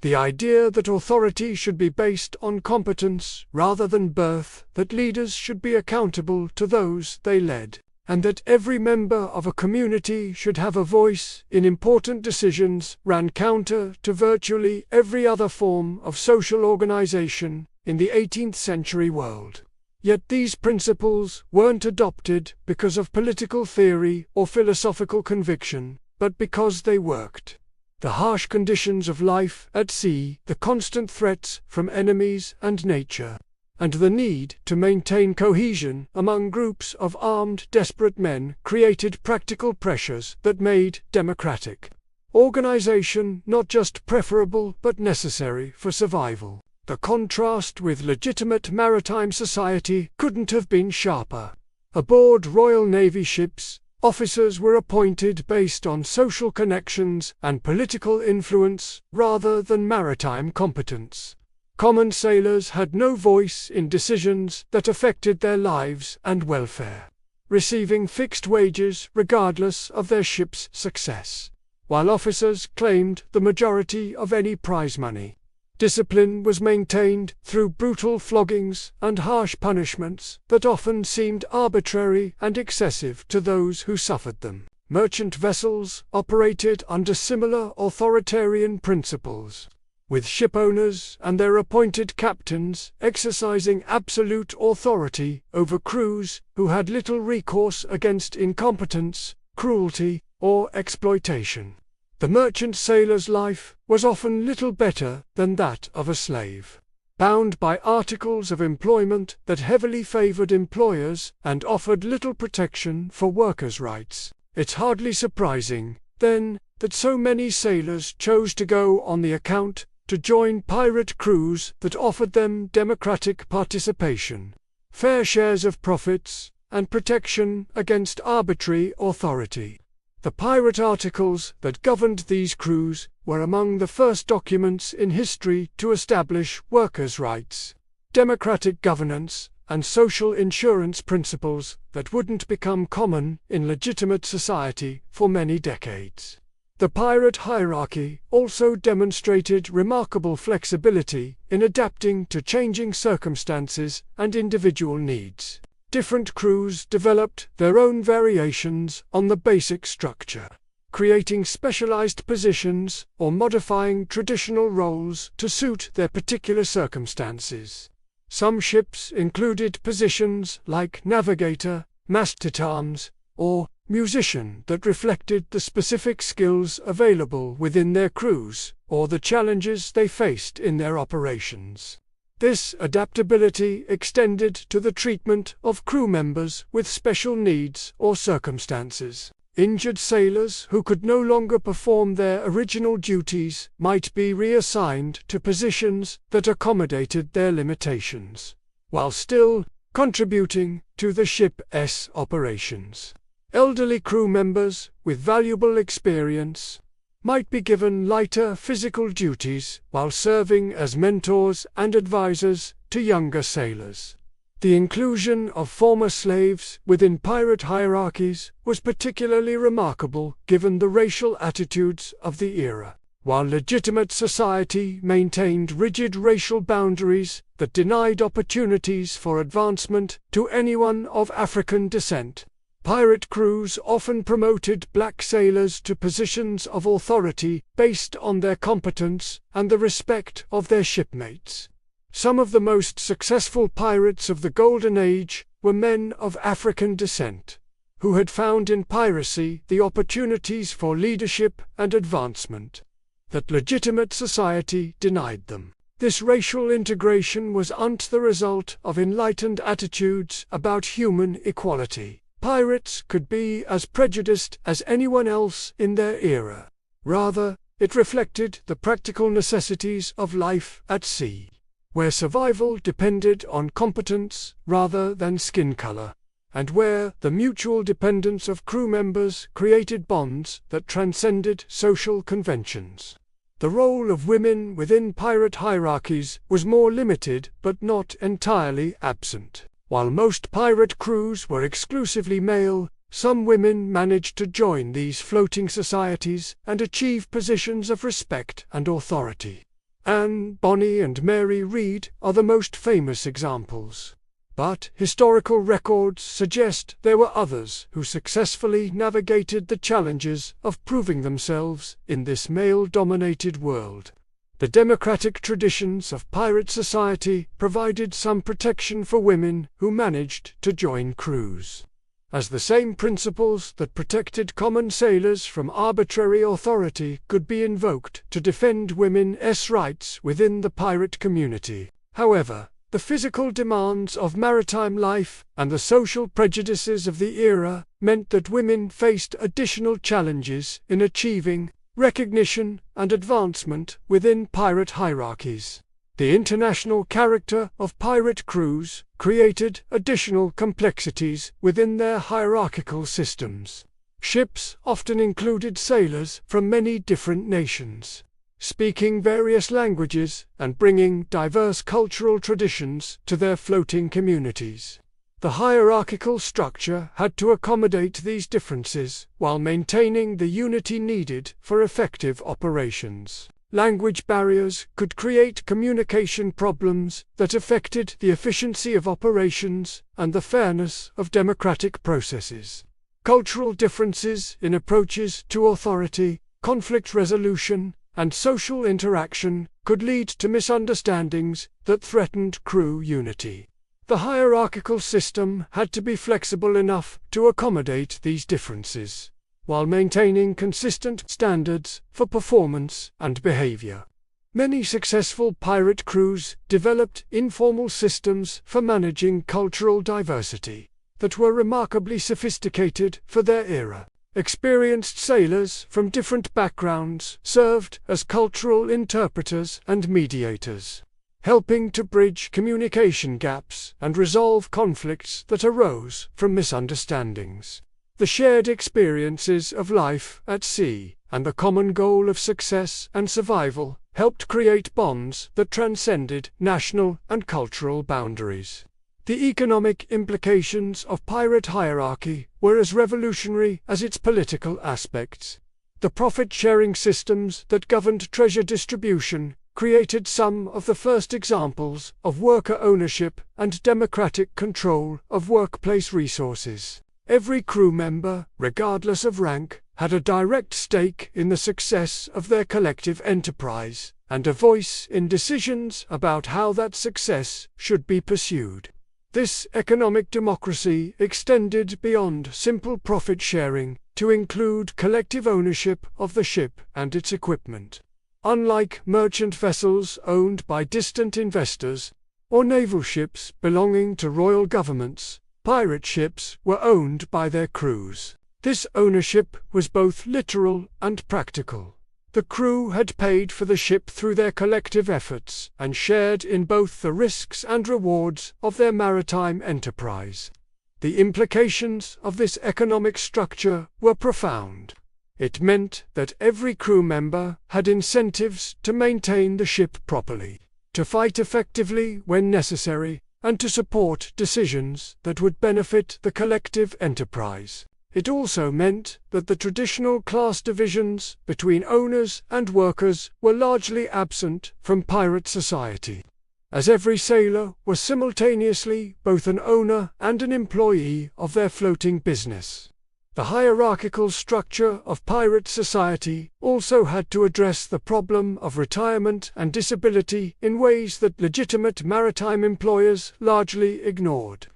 S1: The idea that authority should be based on competence rather than birth, that leaders should be accountable to those they led, and that every member of a community should have a voice in important decisions ran counter to virtually every other form of social organization in the 18th century world. Yet these principles weren't adopted because of political theory or philosophical conviction, but because they worked. The harsh conditions of life at sea, the constant threats from enemies and nature, and the need to maintain cohesion among groups of armed, desperate men created practical pressures that made democratic organization not just preferable but necessary for survival. The contrast with legitimate maritime society couldn't have been sharper. Aboard Royal Navy ships, officers were appointed based on social connections and political influence rather than maritime competence. Common sailors had no voice in decisions that affected their lives and welfare, receiving fixed wages regardless of their ship's success, while officers claimed the majority of any prize money. Discipline was maintained through brutal floggings and harsh punishments that often seemed arbitrary and excessive to those who suffered them. Merchant vessels operated under similar authoritarian principles, with shipowners and their appointed captains exercising absolute authority over crews who had little recourse against incompetence, cruelty, or exploitation. The merchant sailor's life was often little better than that of a slave, bound by articles of employment that heavily favored employers and offered little protection for workers' rights. It's hardly surprising, then, that so many sailors chose to go on the account to join pirate crews that offered them democratic participation, fair shares of profits, and protection against arbitrary authority. The pirate articles that governed these crews were among the first documents in history to establish workers' rights, democratic governance, and social insurance principles that wouldn't become common in legitimate society for many decades. The pirate hierarchy also demonstrated remarkable flexibility in adapting to changing circumstances and individual needs. Different crews developed their own variations on the basic structure, creating specialized positions or modifying traditional roles to suit their particular circumstances. Some ships included positions like navigator, mast-at-arms, or musician that reflected the specific skills available within their crews or the challenges they faced in their operations. This adaptability extended to the treatment of crew members with special needs or circumstances. Injured sailors who could no longer perform their original duties might be reassigned to positions that accommodated their limitations, while still contributing to the ship's operations. Elderly crew members with valuable experience might be given lighter physical duties while serving as mentors and advisors to younger sailors. The inclusion of former slaves within pirate hierarchies was particularly remarkable given the racial attitudes of the era. While legitimate society maintained rigid racial boundaries that denied opportunities for advancement to anyone of African descent, pirate crews often promoted black sailors to positions of authority based on their competence and the respect of their shipmates. Some of the most successful pirates of the Golden Age were men of African descent, who had found in piracy the opportunities for leadership and advancement that legitimate society denied them. This racial integration was the result of enlightened attitudes about human equality. Pirates could be as prejudiced as anyone else in their era. Rather, it reflected the practical necessities of life at sea, where survival depended on competence rather than skin color, and where the mutual dependence of crew members created bonds that transcended social conventions. The role of women within pirate hierarchies was more limited but not entirely absent. While most pirate crews were exclusively male, some women managed to join these floating societies and achieve positions of respect and authority. Anne, Bonny, and Mary Read are the most famous examples. But historical records suggest there were others who successfully navigated the challenges of proving themselves in this male-dominated world. The democratic traditions of pirate society provided some protection for women who managed to join crews, as the same principles that protected common sailors from arbitrary authority could be invoked to defend women's rights within the pirate community. However, the physical demands of maritime life and the social prejudices of the era meant that women faced additional challenges in achieving recognition and advancement within pirate hierarchies. The international character of pirate crews created additional complexities within their hierarchical systems. Ships often included sailors from many different nations, speaking various languages and bringing diverse cultural traditions to their floating communities. The hierarchical structure had to accommodate these differences while maintaining the unity needed for effective operations. Language barriers could create communication problems that affected the efficiency of operations and the fairness of democratic processes. Cultural differences in approaches to authority, conflict resolution, and social interaction could lead to misunderstandings that threatened crew unity. The hierarchical system had to be flexible enough to accommodate these differences, while maintaining consistent standards for performance and behavior. Many successful pirate crews developed informal systems for managing cultural diversity that were remarkably sophisticated for their era. Experienced sailors from different backgrounds served as cultural interpreters and mediators, helping to bridge communication gaps and resolve conflicts that arose from misunderstandings. The shared experiences of life at sea and the common goal of success and survival helped create bonds that transcended national and cultural boundaries. The economic implications of pirate hierarchy were as revolutionary as its political aspects. The profit-sharing systems that governed treasure distribution created some of the first examples of worker ownership and democratic control of workplace resources. Every crew member, regardless of rank, had a direct stake in the success of their collective enterprise, and a voice in decisions about how that success should be pursued. This economic democracy extended beyond simple profit sharing to include collective ownership of the ship and its equipment. Unlike merchant vessels owned by distant investors, or naval ships belonging to royal governments, pirate ships were owned by their crews. This ownership was both literal and practical. The crew had paid for the ship through their collective efforts and shared in both the risks and rewards of their maritime enterprise. The implications of this economic structure were profound. It meant that every crew member had incentives to maintain the ship properly, to fight effectively when necessary, and to support decisions that would benefit the collective enterprise. It also meant that the traditional class divisions between owners and workers were largely absent from pirate society, as every sailor was simultaneously both an owner and an employee of their floating business. The hierarchical structure of pirate society also had to address the problem of retirement and disability in ways that legitimate maritime employers largely ignored.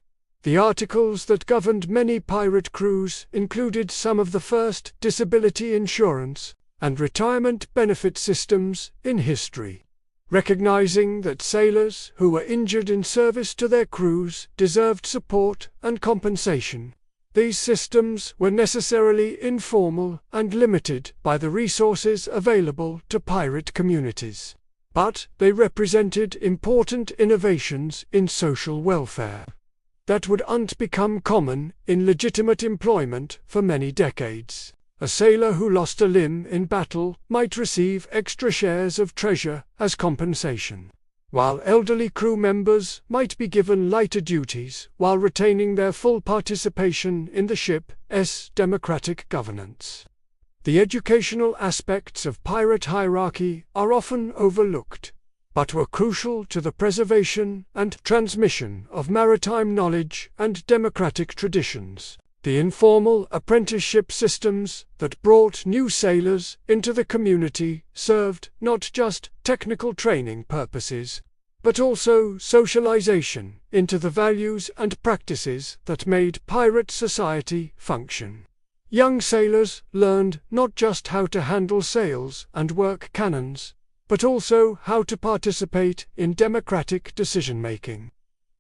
S1: The articles that governed many pirate crews included some of the first disability insurance and retirement benefit systems in history. recognizing that sailors who were injured in service to their crews deserved support and compensation. These systems were necessarily informal and limited by the resources available to pirate communities, but they represented important innovations in social welfare that would become common in legitimate employment for many decades. A sailor who lost a limb in battle might receive extra shares of treasure as compensation, while elderly crew members might be given lighter duties while retaining their full participation in the ship's democratic governance. The educational aspects of pirate hierarchy are often overlooked, but were crucial to the preservation and transmission of maritime knowledge and democratic traditions. The informal apprenticeship systems that brought new sailors into the community served not just technical training purposes, but also socialization into the values and practices that made pirate society function. Young sailors learned not just how to handle sails and work cannons, but also how to participate in democratic decision-making,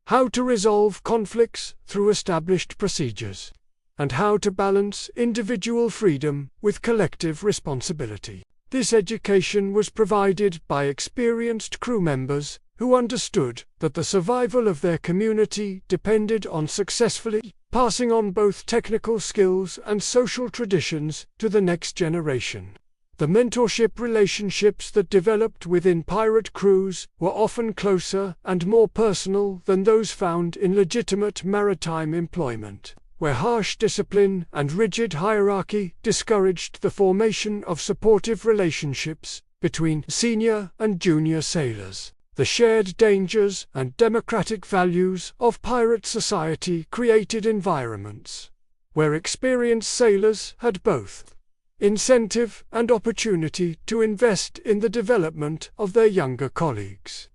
S1: how to resolve conflicts through established procedures, and how to balance individual freedom with collective responsibility. This education was provided by experienced crew members who understood that the survival of their community depended on successfully passing on both technical skills and social traditions to the next generation. The mentorship relationships that developed within pirate crews were often closer and more personal than those found in legitimate maritime employment, where harsh discipline and rigid hierarchy discouraged the formation of supportive relationships between senior and junior sailors. The shared dangers and democratic values of pirate society created environments where experienced sailors had both incentive and opportunity to invest in the development of their younger colleagues.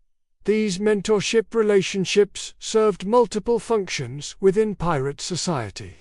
S1: These mentorship relationships served multiple functions within pirate society.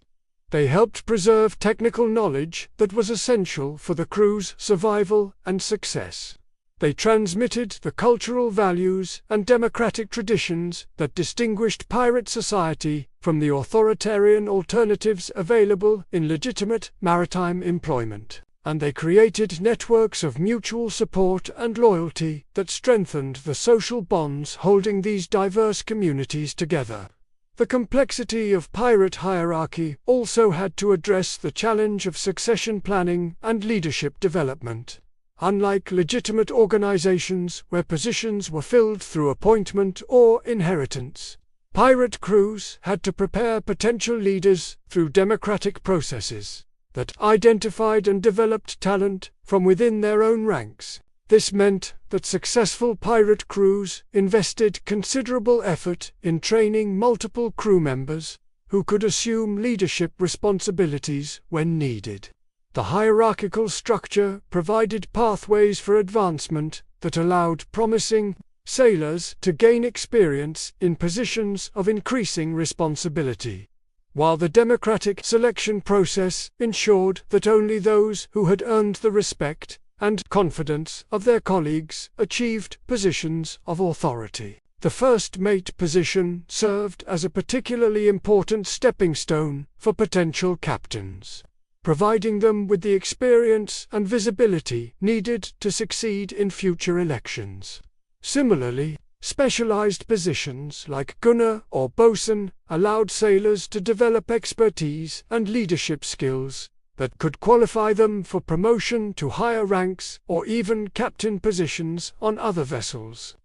S1: They helped preserve technical knowledge that was essential for the crew's survival and success. They transmitted the cultural values and democratic traditions that distinguished pirate society from the authoritarian alternatives available in legitimate maritime employment, and they created networks of mutual support and loyalty that strengthened the social bonds holding these diverse communities together. The complexity of pirate hierarchy also had to address the challenge of succession planning and leadership development. Unlike legitimate organizations where positions were filled through appointment or inheritance, pirate crews had to prepare potential leaders through democratic processes that identified and developed talent from within their own ranks. This meant that successful pirate crews invested considerable effort in training multiple crew members who could assume leadership responsibilities when needed. The hierarchical structure provided pathways for advancement that allowed promising sailors to gain experience in positions of increasing responsibility, while the democratic selection process ensured that only those who had earned the respect and confidence of their colleagues achieved positions of authority. The first mate position served as a particularly important stepping stone for potential captains, providing them with the experience and visibility needed to succeed in future elections. Similarly, specialized positions like gunner or bosun allowed sailors to develop expertise and leadership skills that could qualify them for promotion to higher ranks or even captain positions on other vessels.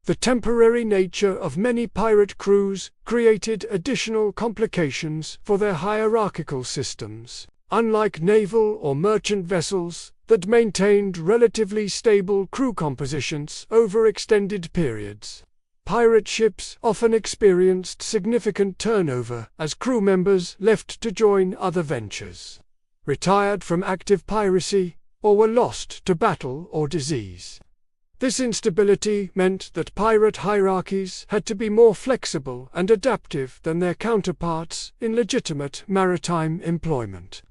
S1: The temporary nature of many pirate crews created additional complications for their hierarchical systems. Unlike naval or merchant vessels that maintained relatively stable crew compositions over extended periods, pirate ships often experienced significant turnover as crew members left to join other ventures, retired from active piracy, or were lost to battle or disease. This instability meant that pirate hierarchies had to be more flexible and adaptive than their counterparts in legitimate maritime employment.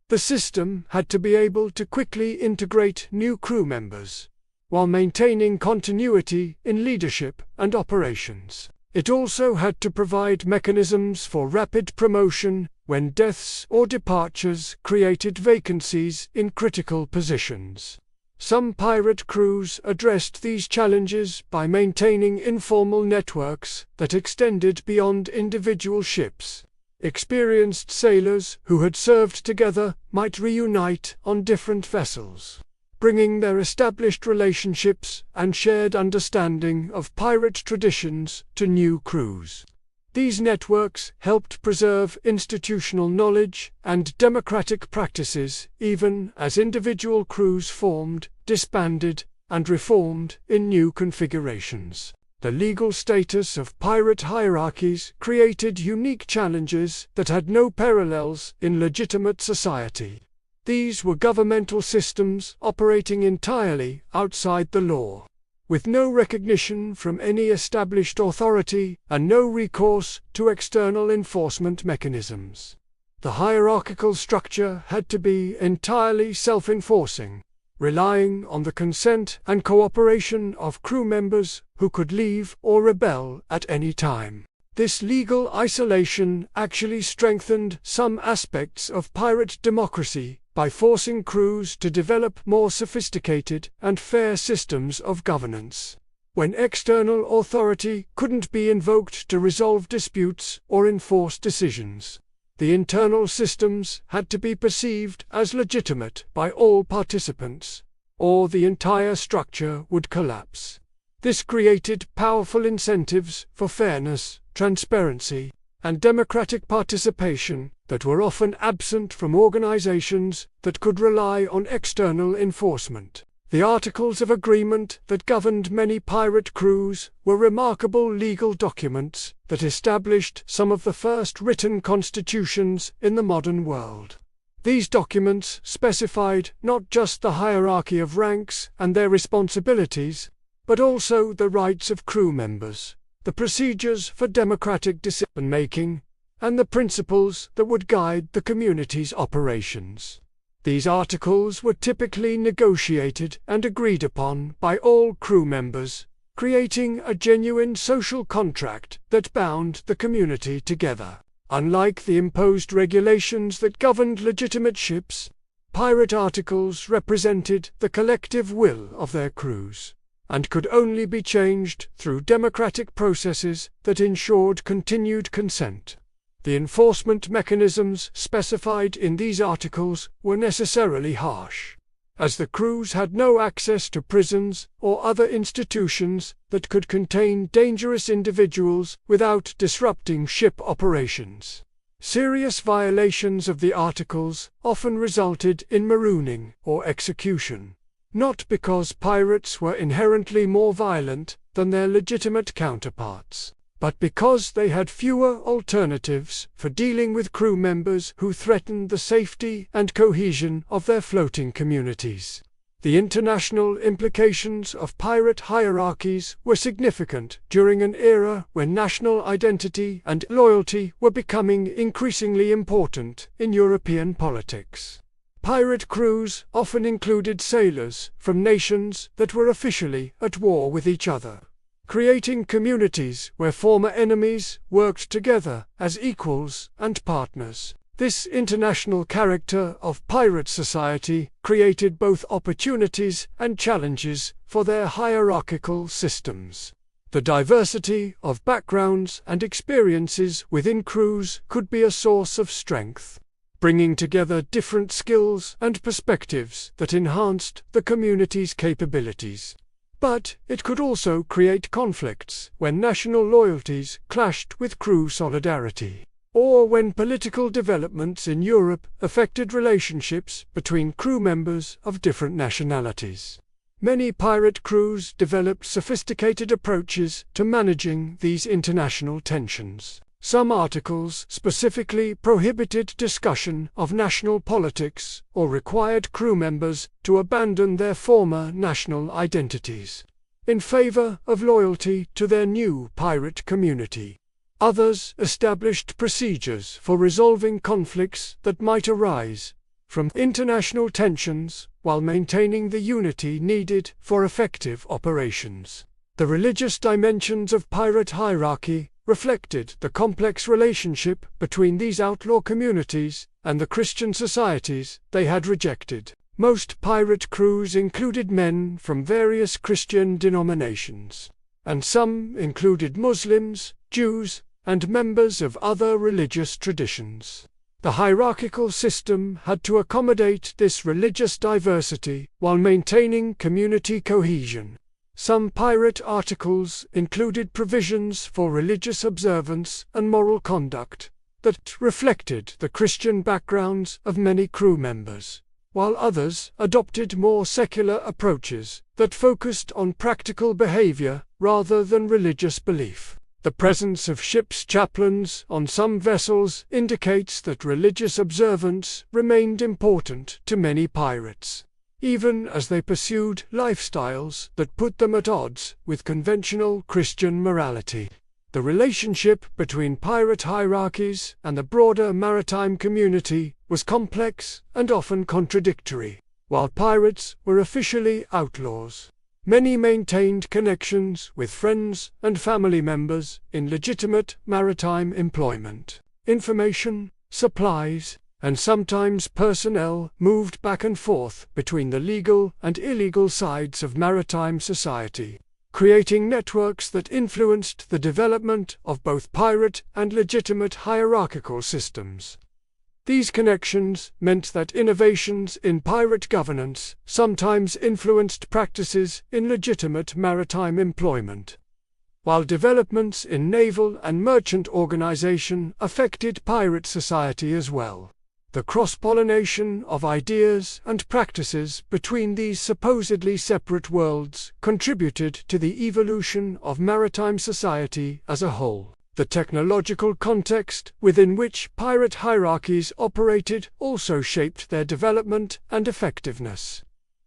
S1: The system had to be able to quickly integrate new crew members, while maintaining continuity in leadership and operations. It also had to provide mechanisms for rapid promotion when deaths or departures created vacancies in critical positions. Some pirate crews addressed these challenges by maintaining informal networks that extended beyond individual ships. Experienced sailors who had served together might reunite on different vessels, bringing their established relationships and shared understanding of pirate traditions to new crews. These networks helped preserve institutional knowledge and democratic practices even as individual crews formed, disbanded, and reformed in new configurations. The legal status of pirate hierarchies created unique challenges that had no parallels in legitimate society. These were governmental systems operating entirely outside the law, with no recognition from any established authority and no recourse to external enforcement mechanisms. The hierarchical structure had to be entirely self-enforcing, relying on the consent and cooperation of crew members who could leave or rebel at any time. This legal isolation actually strengthened some aspects of pirate democracy by forcing crews to develop more sophisticated and fair systems of governance. When external authority couldn't be invoked to resolve disputes or enforce decisions, the internal systems had to be perceived as legitimate by all participants, or the entire structure would collapse. This created powerful incentives for fairness, transparency, and democratic participation that were often absent from organizations that could rely on external enforcement. The Articles of Agreement that governed many pirate crews were remarkable legal documents that established some of the first written constitutions in the modern world. These documents specified not just the hierarchy of ranks and their responsibilities, but also the rights of crew members, the procedures for democratic decision-making, and the principles that would guide the community's operations. These articles were typically negotiated and agreed upon by all crew members, creating a genuine social contract that bound the community together. Unlike the imposed regulations that governed legitimate ships, pirate articles represented the collective will of their crews, and could only be changed through democratic processes that ensured continued consent. The enforcement mechanisms specified in these articles were necessarily harsh, as the crews had no access to prisons or other institutions that could contain dangerous individuals without disrupting ship operations. Serious violations of the articles often resulted in marooning or execution, not because pirates were inherently more violent than their legitimate counterparts, but because they had fewer alternatives for dealing with crew members who threatened the safety and cohesion of their floating communities. The international implications of pirate hierarchies were significant during an era when national identity and loyalty were becoming increasingly important in European politics. Pirate crews often included sailors from nations that were officially at war with each other, creating communities where former enemies worked together as equals and partners. This international character of pirate society created both opportunities and challenges for their hierarchical systems. The diversity of backgrounds and experiences within crews could be a source of strength, bringing together different skills and perspectives that enhanced the community's capabilities. But it could also create conflicts when national loyalties clashed with crew solidarity, or when political developments in Europe affected relationships between crew members of different nationalities. Many pirate crews developed sophisticated approaches to managing these international tensions. Some articles specifically prohibited discussion of national politics or required crew members to abandon their former national identities in favor of loyalty to their new pirate community. Others established procedures for resolving conflicts that might arise. from international tensions while maintaining the unity needed for effective operations. The religious dimensions of pirate hierarchy reflected the complex relationship between these outlaw communities and the Christian societies they had rejected. Most pirate crews included men from various Christian denominations, and some included Muslims, Jews, and members of other religious traditions. The hierarchical system had to accommodate this religious diversity while maintaining community cohesion. Some pirate articles included provisions for religious observance and moral conduct that reflected the Christian backgrounds of many crew members, while others adopted more secular approaches that focused on practical behavior rather than religious belief. The presence of ship's chaplains on some vessels indicates that religious observance remained important to many pirates, even as they pursued lifestyles that put them at odds with conventional Christian morality. The relationship between pirate hierarchies and the broader maritime community was complex and often contradictory. While pirates were officially outlaws, many maintained connections with friends and family members in legitimate maritime employment. Information, supplies, and sometimes personnel moved back and forth between the legal and illegal sides of maritime society, creating networks that influenced the development of both pirate and legitimate hierarchical systems. These connections meant that innovations in pirate governance sometimes influenced practices in legitimate maritime employment, while developments in naval and merchant organization affected pirate society as well. The cross-pollination of ideas and practices between these supposedly separate worlds contributed to the evolution of maritime society as a whole. The technological context within which pirate hierarchies operated also shaped their development and effectiveness.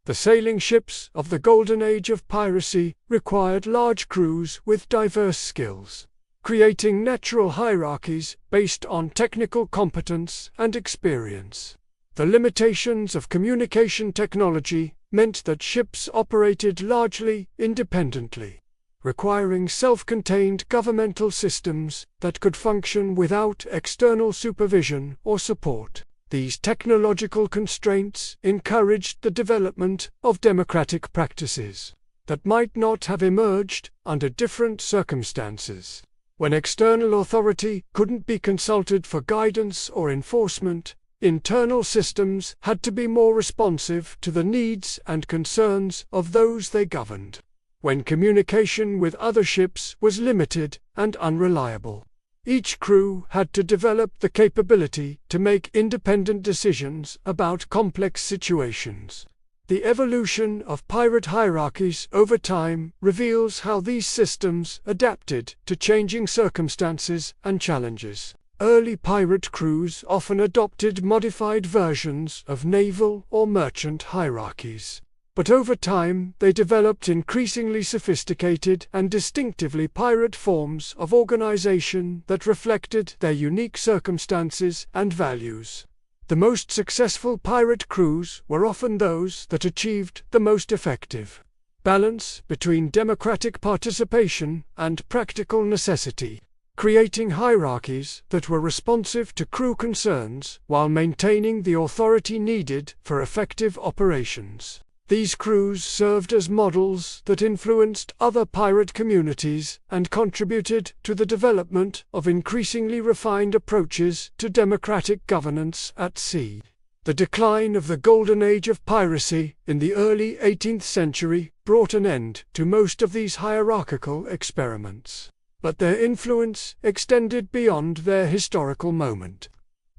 S1: The sailing ships of the golden age of piracy required large crews with diverse skills, creating natural hierarchies based on technical competence and experience. The limitations of communication technology meant that ships operated largely independently, requiring self-contained governmental systems that could function without external supervision or support. These technological constraints encouraged the development of democratic practices that might not have emerged under different circumstances. When external authority couldn't be consulted for guidance or enforcement, internal systems had to be more responsive to the needs and concerns of those they governed. When communication with other ships was limited and unreliable, each crew had to develop the capability to make independent decisions about complex situations. The evolution of pirate hierarchies over time reveals how these systems adapted to changing circumstances and challenges. Early pirate crews often adopted modified versions of naval or merchant hierarchies, but over time they developed increasingly sophisticated and distinctively pirate forms of organization that reflected their unique circumstances and values. The most successful pirate crews were often those that achieved the most effective balance between democratic participation and practical necessity, creating hierarchies that were responsive to crew concerns while maintaining the authority needed for effective operations. These crews served as models that influenced other pirate communities and contributed to the development of increasingly refined approaches to democratic governance at sea. The decline of the golden age of piracy in the early 18th century brought an end to most of these hierarchical experiments, but their influence extended beyond their historical moment.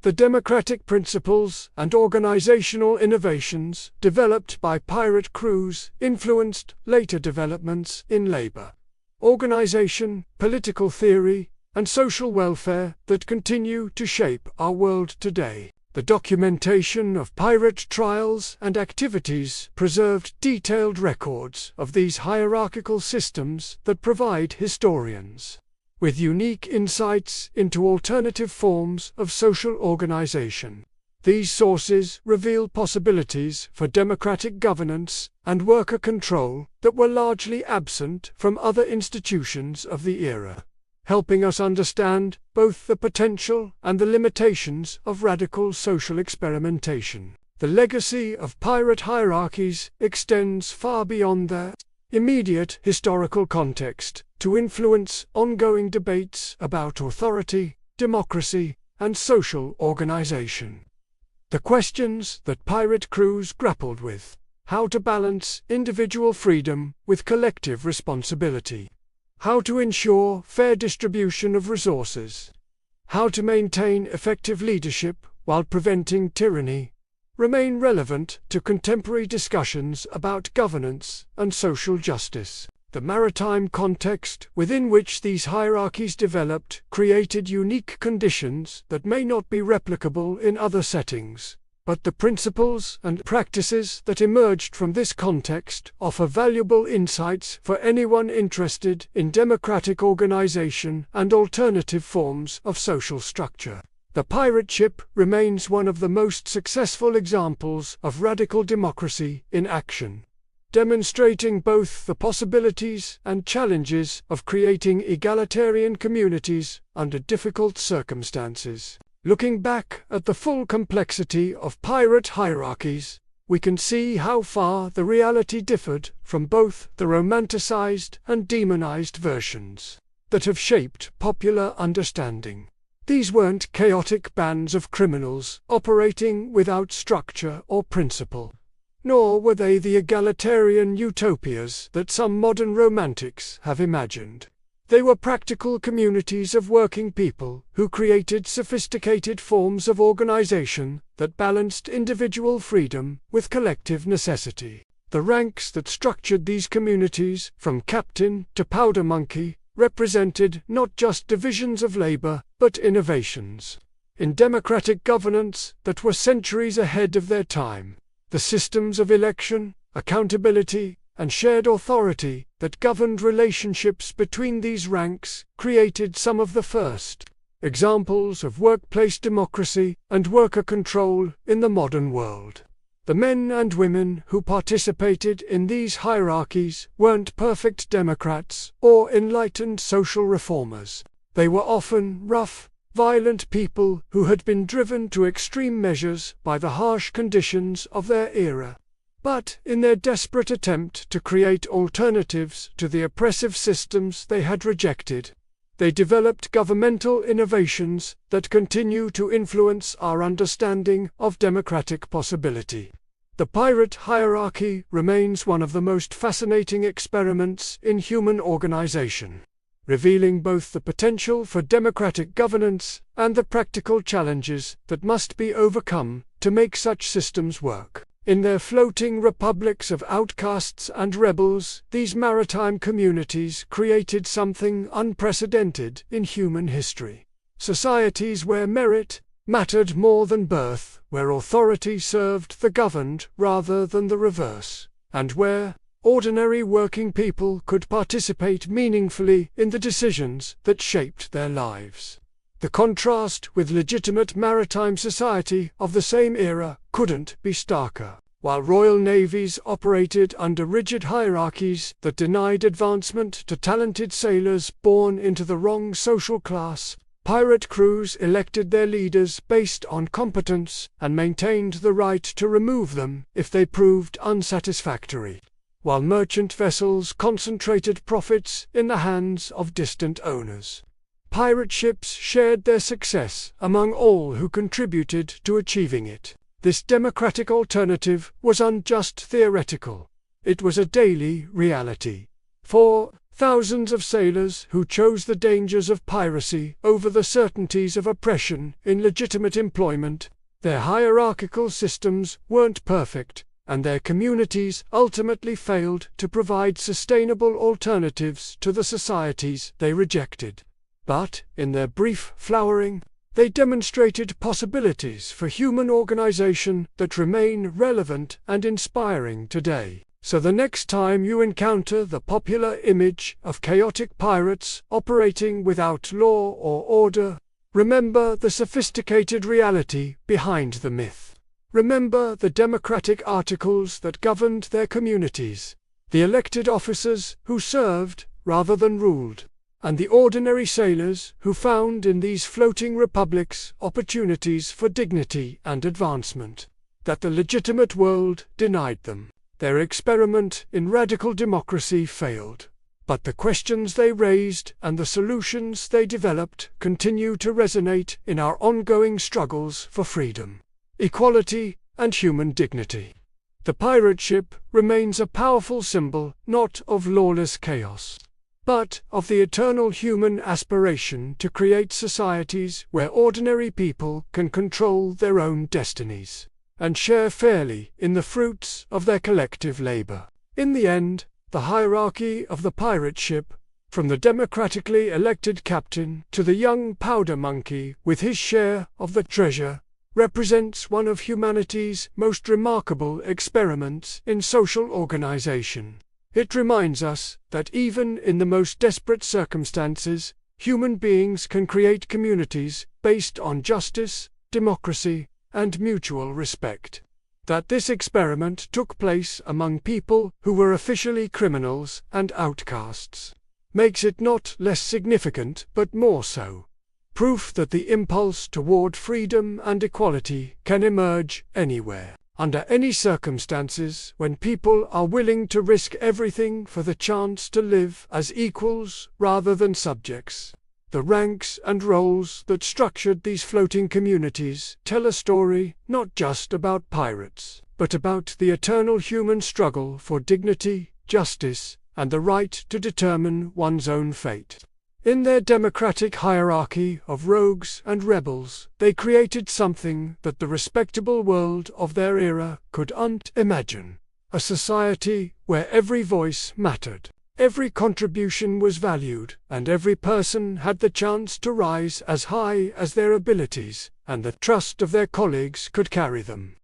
S1: The democratic principles and organizational innovations developed by pirate crews influenced later developments in labor, organization, political theory, and social welfare that continue to shape our world today. The documentation of pirate trials and activities preserved detailed records of these hierarchical systems that provide historians with unique insights into alternative forms of social organization. These sources reveal possibilities for democratic governance and worker control that were largely absent from other institutions of the era, helping us understand both the potential and the limitations of radical social experimentation. The legacy of pirate hierarchies extends far beyond their immediate historical context to influence ongoing debates about authority, democracy, and social organization. The questions that pirate crews grappled with: how to balance individual freedom with collective responsibility, how to ensure fair distribution of resources, how to maintain effective leadership while preventing tyranny, remain relevant to contemporary discussions about governance and social justice. The maritime context within which these hierarchies developed created unique conditions that may not be replicable in other settings, but the principles and practices that emerged from this context offer valuable insights for anyone interested in democratic organization and alternative forms of social structure. The pirate ship remains one of the most successful examples of radical democracy in action, demonstrating both the possibilities and challenges of creating egalitarian communities under difficult circumstances. Looking back at the full complexity of pirate hierarchies, we can see how far the reality differed from both the romanticized and demonized versions that have shaped popular understanding. These weren't chaotic bands of criminals operating without structure or principle, nor were they the egalitarian utopias that some modern romantics have imagined. They were practical communities of working people who created sophisticated forms of organization that balanced individual freedom with collective necessity. The ranks that structured these communities, from captain to powder monkey, represented not just divisions of labor, but innovations in democratic governance that were centuries ahead of their time. The systems of election, accountability, and shared authority that governed relationships between these ranks created some of the first examples of workplace democracy and worker control in the modern world. The men and women who participated in these hierarchies weren't perfect democrats or enlightened social reformers. They were often rough, violent people who had been driven to extreme measures by the harsh conditions of their era. But in their desperate attempt to create alternatives to the oppressive systems they had rejected, they developed governmental innovations that continue to influence our understanding of democratic possibility. The pirate hierarchy remains one of the most fascinating experiments in human organization, revealing both the potential for democratic governance and the practical challenges that must be overcome to make such systems work. In their floating republics of outcasts and rebels, these maritime communities created something unprecedented in human history. Societies where merit mattered more than birth, where authority served the governed rather than the reverse, and where ordinary working people could participate meaningfully in the decisions that shaped their lives. The contrast with legitimate maritime society of the same era couldn't be starker. While royal navies operated under rigid hierarchies that denied advancement to talented sailors born into the wrong social class, pirate crews elected their leaders based on competence and maintained the right to remove them if they proved unsatisfactory, while merchant vessels concentrated profits in the hands of distant owners. Pirate ships shared their success among all who contributed to achieving it. This democratic alternative was unjust theoretical. It was a daily reality. For thousands of sailors who chose the dangers of piracy over the certainties of oppression in legitimate employment, their hierarchical systems weren't perfect, and their communities ultimately failed to provide sustainable alternatives to the societies they rejected. But, in their brief flowering, they demonstrated possibilities for human organization that remain relevant and inspiring today. So the next time you encounter the popular image of chaotic pirates operating without law or order, Remember the sophisticated reality behind the myth. Remember the democratic articles that governed their communities, the elected officers who served rather than ruled, and the ordinary sailors who found in these floating republics opportunities for dignity and advancement that the legitimate world denied them. Their experiment in radical democracy failed, but the questions they raised and the solutions they developed continue to resonate in our ongoing struggles for freedom, equality, and human dignity. The pirate ship remains a powerful symbol not of lawless chaos, but of the eternal human aspiration to create societies where ordinary people can control their own destinies and share fairly in the fruits of their collective labor. In the end, the hierarchy of the pirate ship, from the democratically elected captain to the young powder monkey with his share of the treasure, represents one of humanity's most remarkable experiments in social organization. It reminds us that even in the most desperate circumstances, human beings can create communities based on justice, democracy, and mutual respect. That this experiment took place among people who were officially criminals and outcasts makes it not less significant but more so. Proof that the impulse toward freedom and equality can emerge anywhere, under any circumstances, when people are willing to risk everything for the chance to live as equals rather than subjects. The ranks and roles that structured these floating communities tell a story not just about pirates, but about the eternal human struggle for dignity, justice, and the right to determine one's own fate. In their democratic hierarchy of rogues and rebels, they created something that the respectable world of their era couldn't imagine: a society where every voice mattered, every contribution was valued, and every person had the chance to rise as high as their abilities and the trust of their colleagues could carry them.